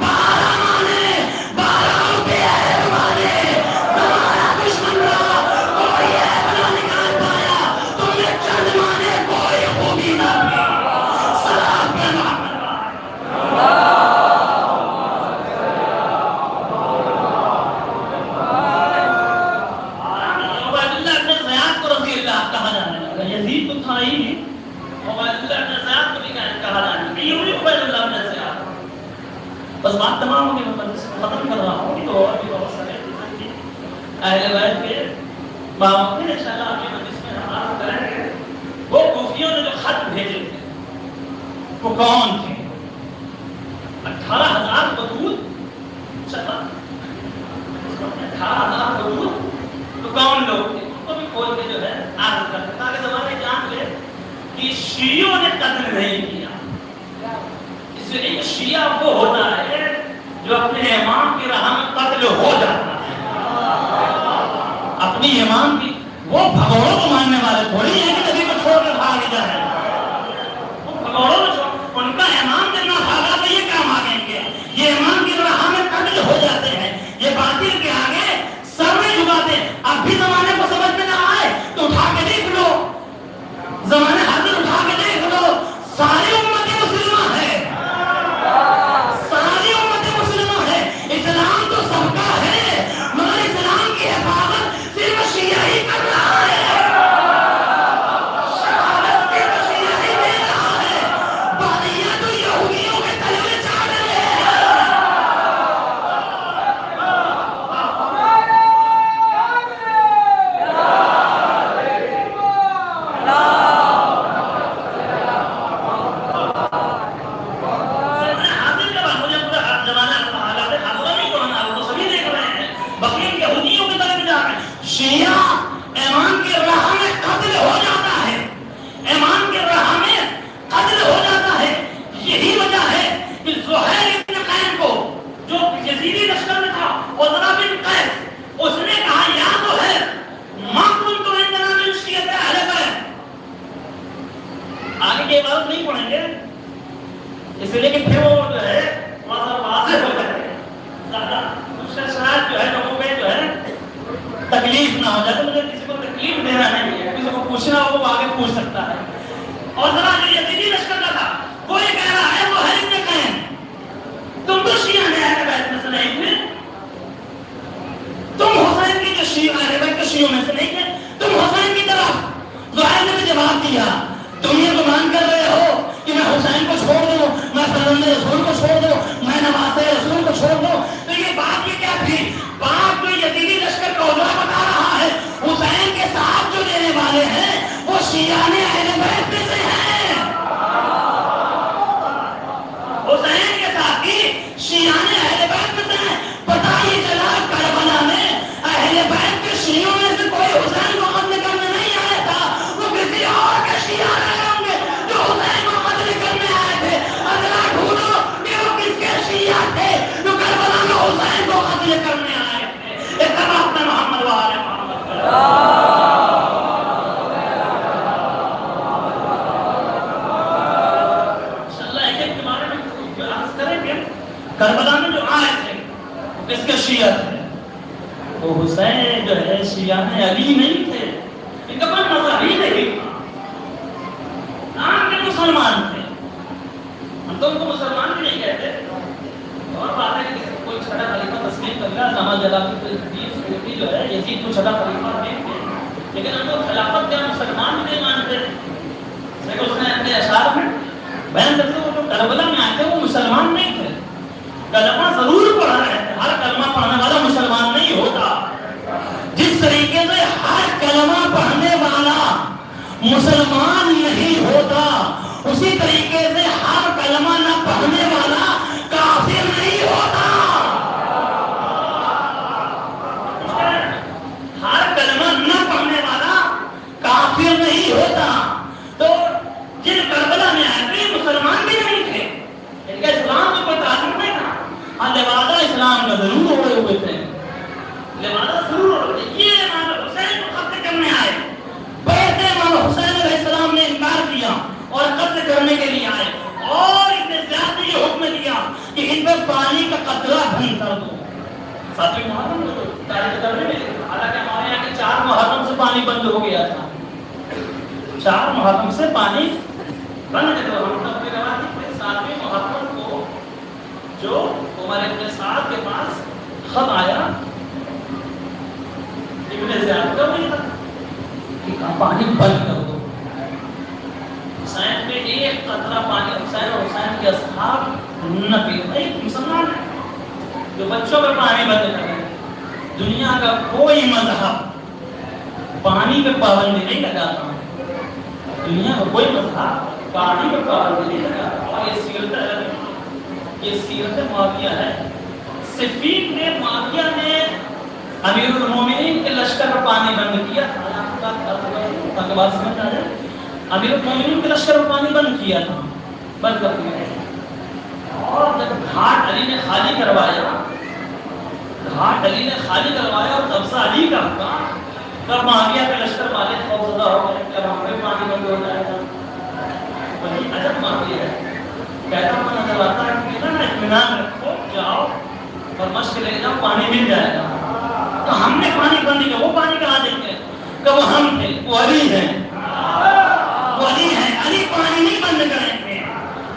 B: 12 مانے، 12 روپے مانے. ہمارا دشمن رہا، کوئی ایب نہ نکال پایا. تم نے چند مانے، کوئی خوبی نہ کی. سلام پہ محمد. یزید تو تھا ہی، عبید اللہ بن زیاد کو بھی کہا جانا ہے. یہ ہوئی عبید اللہ بن زیاد. بس بات تمام ہوگی، میں ختم کر رہا ہوں. تو اور بھی بہت سارے اہل بیت کے باوجود انشاءاللہ آپ کی مجلس میں ہم عرض کریں گے. وہ کوفیوں نے جو خط بھیجے تھے وہ کون تھے؟ 18,000 بدود. چلا 18,000 بدود تو کون لوگ تھے؟ بھی کھول کے جو ہے عرض کرتے تاکہ زمانے جان لے کہ شیعوں نے قتل نہیں کیا. اس لیے شیعہ وہ ہوتا ہے جو اپنے امام کی راہ میں قتل ہو جاتا ہے. اپنی امام کی وہ بھگوڑوں کو ماننے والے تھوڑی ہیں کہ نبی کو چھوڑ کر بھاگ جائے. وہ بھگوڑوں کو چھوڑ، ان کا امام جتنا بھاگا تو یہ کام آگے گے. یہ امام کی راہ میں قتل ہو جاتے ہیں. یہ باطل کے آگے سر میں جھکاتے. اب بھی زمانے کو سمجھ میں نہ آئے تو اٹھا کے دیکھ لو، زمانے حاضر اٹھا کے دیکھ لو. ساری امت مسلمہ ہے، ساری امت مسلمہ ہے. اسلام تو سب کا ہے مگر اسلام کی حفاظت صرف شیعہ ہی کر رہا ہے. شہادت صرف شیعہ ہی دے رہا ہے. باقیہ تو یہودیوں کے تلوے چاڑ رہے ہیں. شیعہ ایمان کے راہ میں قتل ہو جاتا ہے، ایمان کے راہ میں قتل ہو جاتا ہے. یہی وجہ ہے کہ زہیر بن قین کو جو یزیدی لشکر میں تھا، عزرا بن قیس، اس نے کہا یا تو ہے ما کنت عندنا من شیعۃ اہل بیت. آگے کی عبارت نہیں پڑھیں گے اس لیے کہ پھر وہ جو ہے واضح ہو جائے گا. زیادہ اس کا شاید جو ہے لوگوں پہ جو ہے تکلیف نہ ہو جائے. تو مجھے کسی کو تکلیف دینا نہیں ہے، کسی کو پوچھنا ہو وہ آگے پوچھ سکتا ہے. اور ذرا جو یزیدی لشکر کا تھا وہ یہ کہہ رہا ہے وہ حریف نے کہیں تم تو شیعہ نے اہل بیت میں سے نہیں تھے، تم حسین کی جو شیعہ اہل بیت کے شیعوں میں سے نہیں تھے، تم حسین کی طرف. زہیر نے بھی جواب دیا تم یہ گمان کر رہے ہو کہ میں حسین کو چھوڑ دوں، میں فرزند رسول کو چھوڑ دوں، میں نواز رسول کو چھوڑ دوں. تو یہ بات یہ کیا تھی؟ بات جو یزیدی لشکر کا عذرا بتا رہا ہے
C: شیعوں میں سے کوئی حسین کو قتل کرنے نہیں آیا تھا، وہ کسی اور کے شیعہ رہے ہوں گے جو حسین کو قتل کرنے آئے تھے۔ ذرا ڈھونڈو کہ وہ کس کے شیعہ تھے جو کربلا میں حسین کو قتل کرنے آئے تھے۔ اس کا اپنا محمد وآل محمد کربلا میں جو آئے تھے وہ کس کے شیعہ تھے؟ وہ حسین جو ہے شیعہ علی نہیں تھے، ان کا کوئی مذہب ہی نہیں تھا، نام کے مسلمان تھے۔ ہم تو ان کو مسلمان بھی نہیں کہتے، اور بات ہے کہ کوئی چھٹا خلیفہ تسلیم کر گیا، نماز جلالی جو ہے یزید کو چھٹا خلیفہ نہیں تھے، لیکن ہم کو خلافت کیا مسلمان بھی نہیں مانتے۔ لیکن اس نے اپنے اشعار میں بیان کرتے وہ جو کربلا میں آئے تھے وہ مسلمان نہیں تھے، کلمہ ضرور پڑھا رہے تھے، ہر کلمہ پڑھنے والا مسلمان نہیں ہوتا۔ جس طریقے سے ہر کلمہ پڑھنے والا مسلمان نہیں ہوتا، اسی طریقے سے ہر کلمہ نہ پڑھنے والا کافر نہیں ہوتا۔ ہر کلمہ نہ پڑھنے والا کافر نہیں ہوتا۔ تو جن کربلا میں آئے تھے مسلمان بھی نہیں تھے، ان کا اسلام سے کوئی تعلق نہیں تھا، لبادہ اسلام کا ضرور ہوئے ہوئے تھے، لبادہ ضرور ہوئے تھے۔ یہ امام حسین کو قتل کرنے آئے، بیعت امام حسین علیہ السلام نے انکار کیا اور قتل کرنے کے لیے آئے، اور ابن زیاد نے یہ حکم دیا کہ ان پر پانی کا قطرہ بند کر دو۔ ساتویں محرم کو تاریخ کرنے میں، حالانکہ ہمارے یہاں کے 4 محرم سے پانی بند ہو گیا تھا، 4 محرم سے پانی بند کر دو۔ ہم تب کی روایت ہے 7ویں محرم کو جو عمر ابن سعد کے پاس خط آیا ابن زیاد کا وہی تھا کہ پانی بند کر دو۔ حسین میں ایک قطرہ پانی حسین اور حسین کے اصحاب نہ پیے، ایک مسلمان ہے جو بچوں پہ پانی بند کر رہے ہیں۔ دنیا کا کوئی مذہب پانی پہ پابندی نہیں لگاتا، دنیا کا کوئی مذہب پانی پہ پابندی نہیں لگاتا۔ اور یہ سیرت معاویہ ہے۔ صفین میں معاویہ نے امیر المومنین کے لشکر پر پانی بند کیا تھا، تاکہ بات سمجھ آ جائے۔ امیر المومنین کے لشکر پر پانی بند کیا تھا، بند کر دیا۔ اور جب گھاٹ علی نے خالی کروایا اور قبضہ علی کا ہوا، تب معاویہ کے لشکر والے خوفزدہ ہو گئے کہ اب ہمیں پانی بند ہو جائے گا۔ وہی عجب معاویہ ہے، کہتا ہوں نظر آتا ہے کہ نا اطمینان رکھو، جاؤ اور مشق لے جاؤ، پانی مل جائے گا۔ تو ہم نے پانی بند کیا، وہ پانی کہاں دیکھتے ہیں کہ وہ ہم تھے، وہ علی ہیں، علی پانی نہیں بند کریں گے۔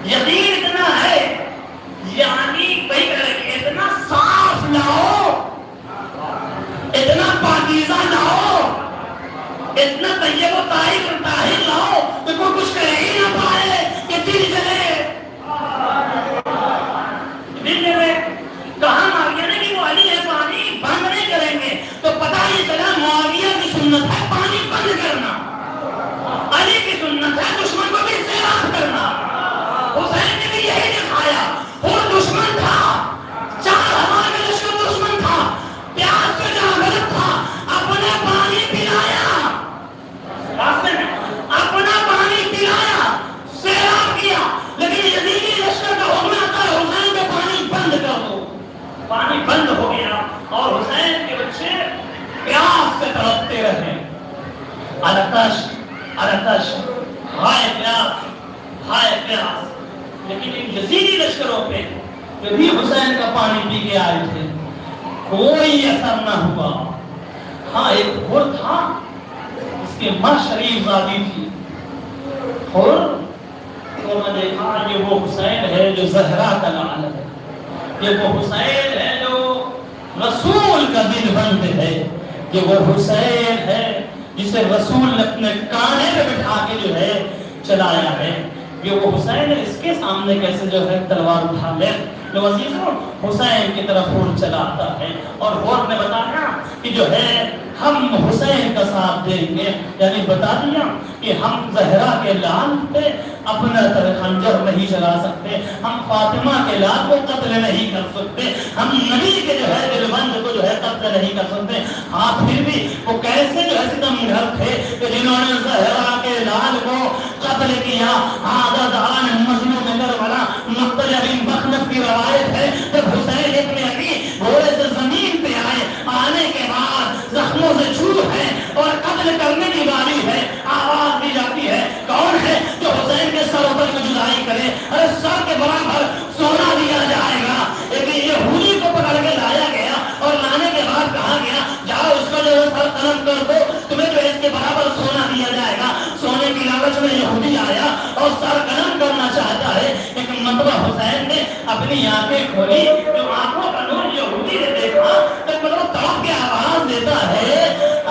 C: یقین اتنا ہے، یعنی بھائی اتنا صاف لاؤ، اتنا پاکیزہ لاؤ، اتنا طیب و طاہر لاؤ کہ کوئی کچھ کہہ ہی نہ پائے کہ دل جلے۔ کہاں معاویہ نے کہ وہ علی ہے پانی بند نہیں کریں گے، تو پتہ یہ چلا معاویہ کی سنت ہے پانی بند کرنا، علی کی سنت ہے دشمن کو بھی سیراب کرنا۔ حسین نے بھی یہی دکھایا، وہ دشمن تھا، 4,000 کا لشکر دشمن تھا، پیاس پہ جہاں غلط تھا، اپنا پانی پلایا، راستے میں اپنا پانی پلایا، سیراب کیا۔ لیکن یزیدی لشکر کا حکم آتا ہے حسین کو پانی بند کر دو، پانی بند ہو گیا اور حسین کے بچے پیاس سے تڑپتے رہے، الاتش ہائے پیاس۔ لیکن ان یزیدی لشکروں پہ جو بھی حسین کا پانی پی کے آئے تھے کوئی اثر نہ ہوا۔ ہاں ایک حر تھا، اس کی ماں شریف زادی تھی، حر، تو میں دیکھا یہ وہ حسین ہے جو زہرا کا لعل ہے، یہ وہ حسین ہے جو رسول کا دل بند ہے، یہ وہ حسین ہے جسے رسول نے اپنے کانے پہ بٹھا کے جو ہے چلایا ہے، یہ وہ حسین ہے۔ اس کے سامنے کیسے جو ہے تلوار اٹھا لے، جو عزیزوں حسین کی طرف حر چلا آتا ہے، اور حر نے بتایا کہ جو ہے ہم حسین کا ساتھ دیں گے. یعنی بتا دیا کہ ہم زہرا کے لال پہ اپنا خنجر نہیں چلا سکتے, ہم فاطمہ کے لال کو قتل نہیں کر سکتے, ہم نبی کے جو ہے دلبند کو جو ہے قتل نہیں کر سکتے. ہاں پھر بھی وہ کیسے جو ہے ستمگر تھے کہ جنہوں نے زہرا کے لال کو قتل کیا. عادت آن مظلوم کربلا مقتل ابی مخنف کی روایت ہے جب حسین ابن علی گھوڑے سے زمین پہ آئے, آنے کے بعد زخموں سے چھو ہے اور قتل کرنے کی باری ہے, آواز دی جاتی ہے کون ہے جو حسین کے سر پر جدائی کرے؟ ارے سر کے برابر سونا دیا جائے گا. ایک یہودی کو پکڑ کے لایا گیا اور لانے کے بعد کہا گیا جاؤ اس کا جو سر قلم کر دو, تمہیں جو اس کے برابر سونا دیا جائے گا. سونے کی لالچ میں یہودی آیا اور سر قلم کرنا چاہتا ہے. ایک مرتبہ حسین نے اپنی آنکھیں کھولی, جو آنکھوں کا نور یہودی نے دیکھا تو مطلب تڑپ کے آواز دیتا ہے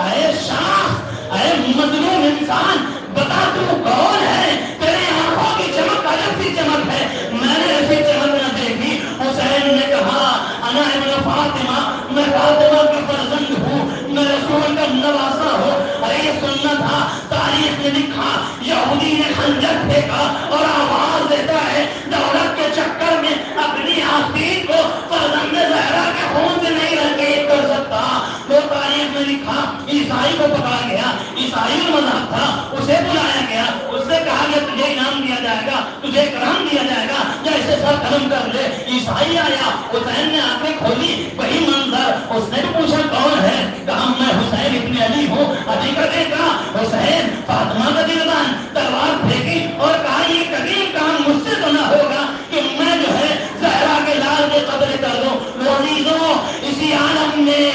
C: اے شخص, اے مظلوم انسان, بتا تو کون ہے؟ تیرے آنکھوں کی چمک الگ سی چمک ہے, میں نے ایسی چمک نہ دیکھی. حسین نے کہا انا ابن فاطمہ, میں فاطمہ کا فرزند ہوں, میں رسول کا نواسا ہوں. ارے یہ سننا تھا, تاریخ نے لکھا یہودی نے خنجر پھینکا اور آواز دیتا ہے دولت کے چکر میں اپنی آستین کو فرزند زہرا کے خون سے نہیں رنگین کر سکتا. وہ تاریخ میں لکھا عیسائی کو پکڑا گیا, عیسائی مذہب تھا, اسے بلایا گیا, اس سے کہا کہ تجھے انعام دیا جائے گا, تجھے کرام دیا جائے گا, یا اسے سر قلم کر لے. عیسائی آیا, حسین نے آنکھیں کھولی, وہی منظر. اس نے پوچھا کون ہے؟ کہا میں حسین ابن علی ہوں. ابھی کا دیکھا حسین فاطمہ کا دلبان, تلوار پھینکی اور کہا یہ قدیم کام مجھ سے تو نہ ہوگا کہ میں جو ہے زہرا کے لال کے قتل کر دوں. عزیزوں, اسی عالم میں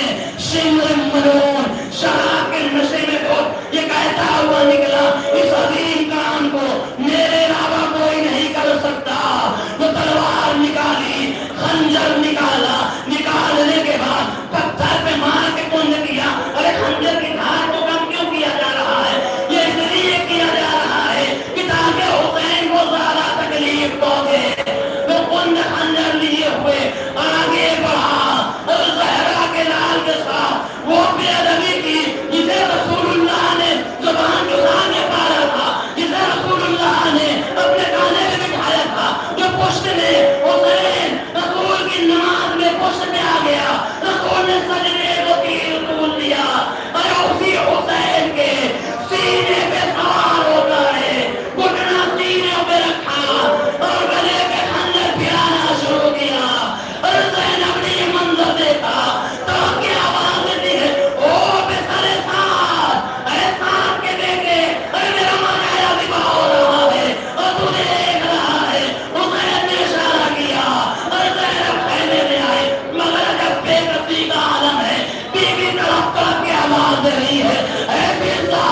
C: شمر ملون شراب کے نشے میں تو یہ کہتا ہوا نکلا اس عظیم کام کو میرے علاوہ کوئی نہیں کر سکتا. وہ تلوار نکالی, خنجر نکالا, نکالنے کے بعد پتھر پہ مار کے کون نے کیا. ارے خنجر کی دھار کو کم کیوں کیا جا رہا ہے؟ یہ اس لیے کیا جا رہا ہے کہ تاکہ حسین کو زیادہ تکلیف پہنچے. وہ کون نے خنجر لیے ہوئے آگے بڑھا اور زہرا کے لال کے ساتھ وہ بے ادبی کی جسے رسول اللہ نے زبان کے سامنے پالا تھا, جسے رسول اللہ نے اپنے گانے میں بٹھایا تھا, جو پشت میں حسین رسول کی نماز میں پشت میں آ گیا, رسول نے سجدے کو تیر ڈول دیا. ارے اسی حسین کے سینے پہ سوار ہو گئے, گھٹنا سینے پہ رکھا اور گلے پہ خنجر پھرانا شروع کیا. اور زینب نے یہ منظر دیکھا تو کی آواز دیتی ہے او بے سارے ساتھ, اے ساتھ کے دیکھے, ارے میرا مانا ذبح ہو رہا ہے اور تو دیکھ رہا ہے. حسین نے اشارہ کیا اور زینب خیمے میں آئے, مگر جب بے کسی کا عالم ہے, بیوی تڑپ تڑپ کے آواز دے رہی ہے اے پیزا,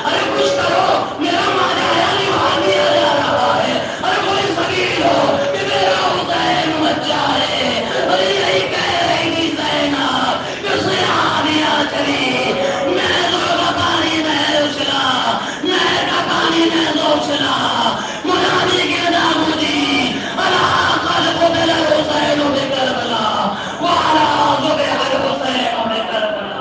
C: ارے کچھ کرو, میرا مانا ذبح دیا جا رہا ہے. ارے کوئی سبیل ہو کہ میرا حسین مت جائے. ارے یہی کہہ رہی تھی زینب کہ سیاحیاں چلی, میں ضرور پانی میں اچھلا, میں کا پانی میں اچھلا, منادی کی ندا مجھی اللہ خلق دل حسین بے کربلا وعلا ذبح الحسین بے کربلا.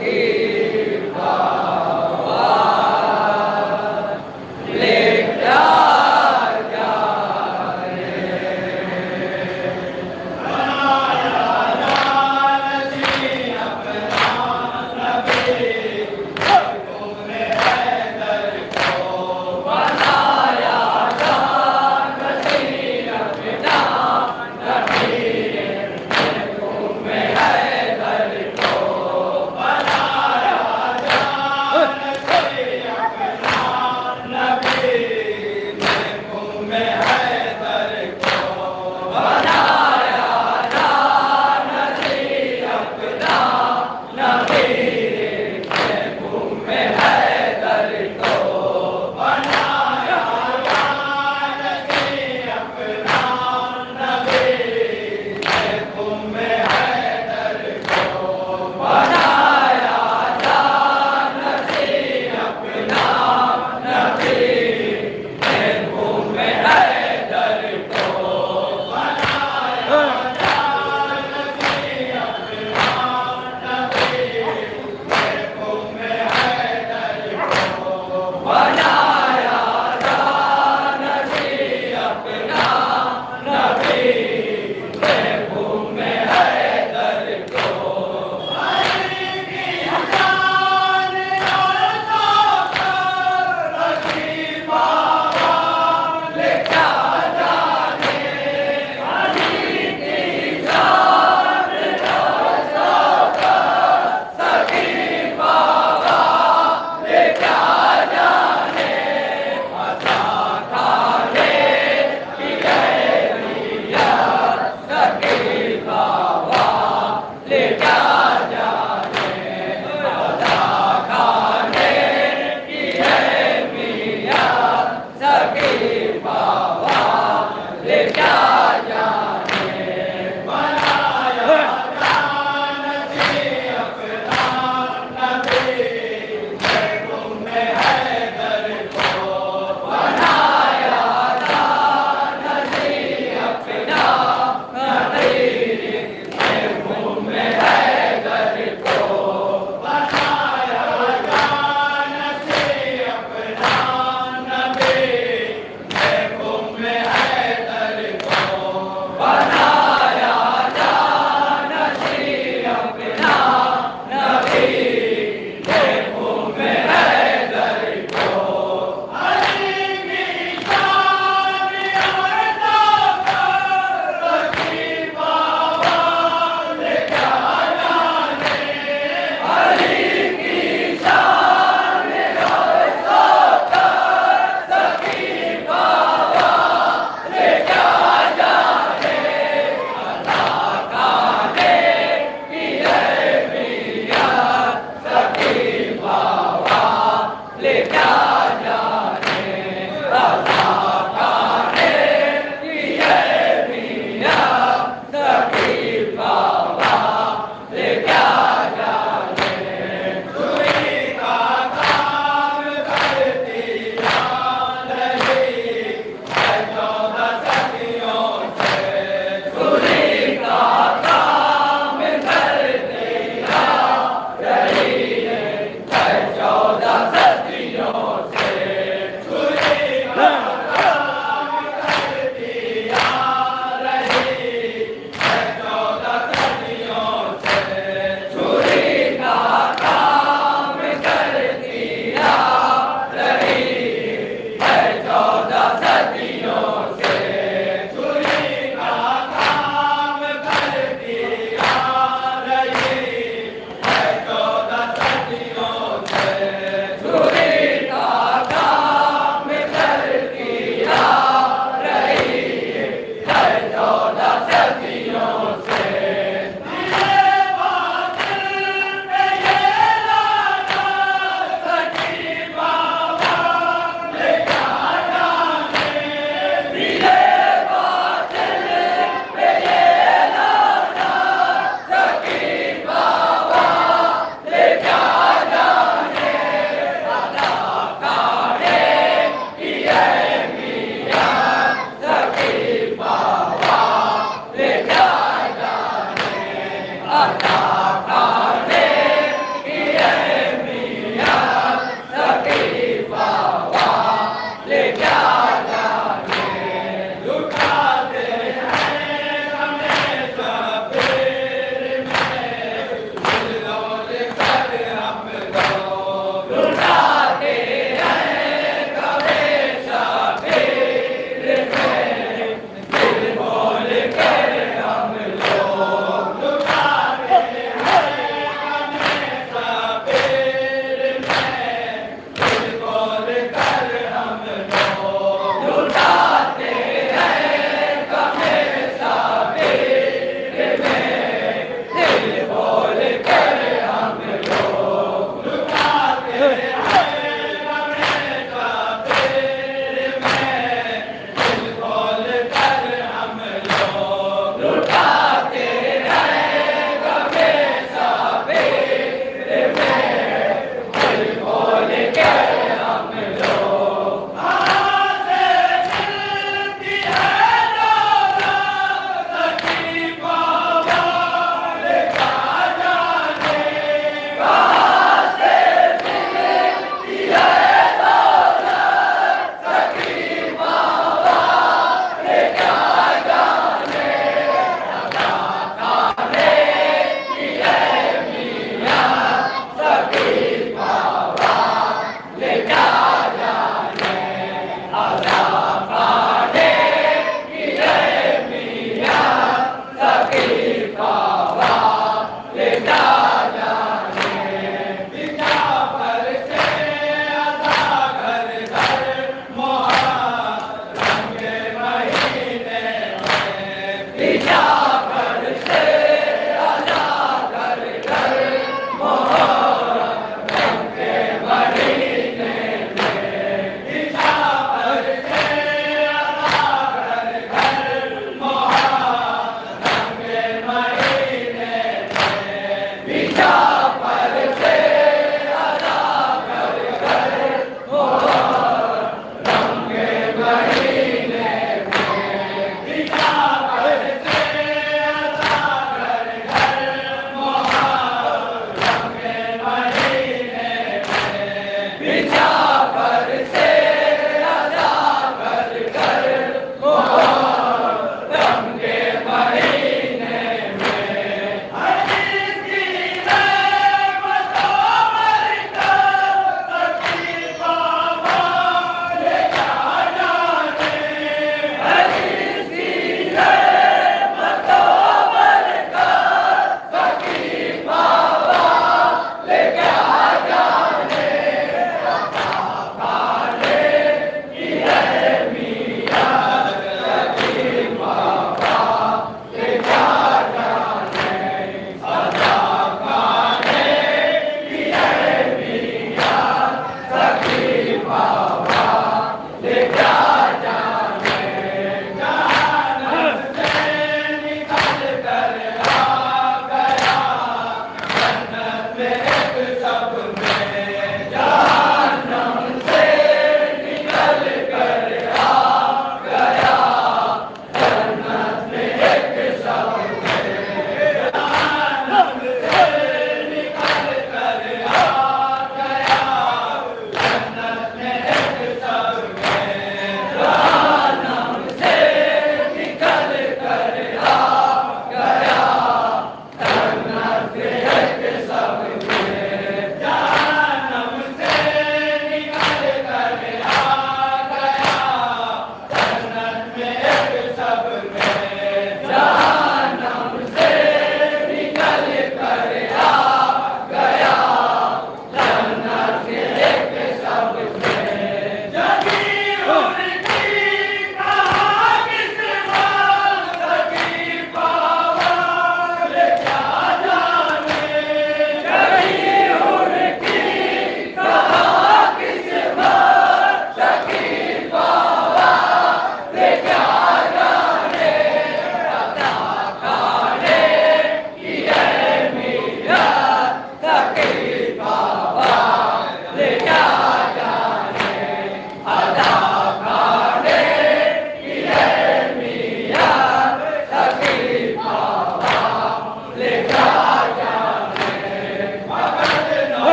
C: بنایا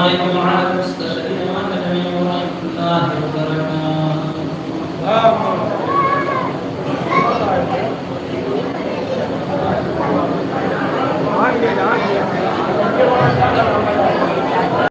B: علیکم ورحمۃ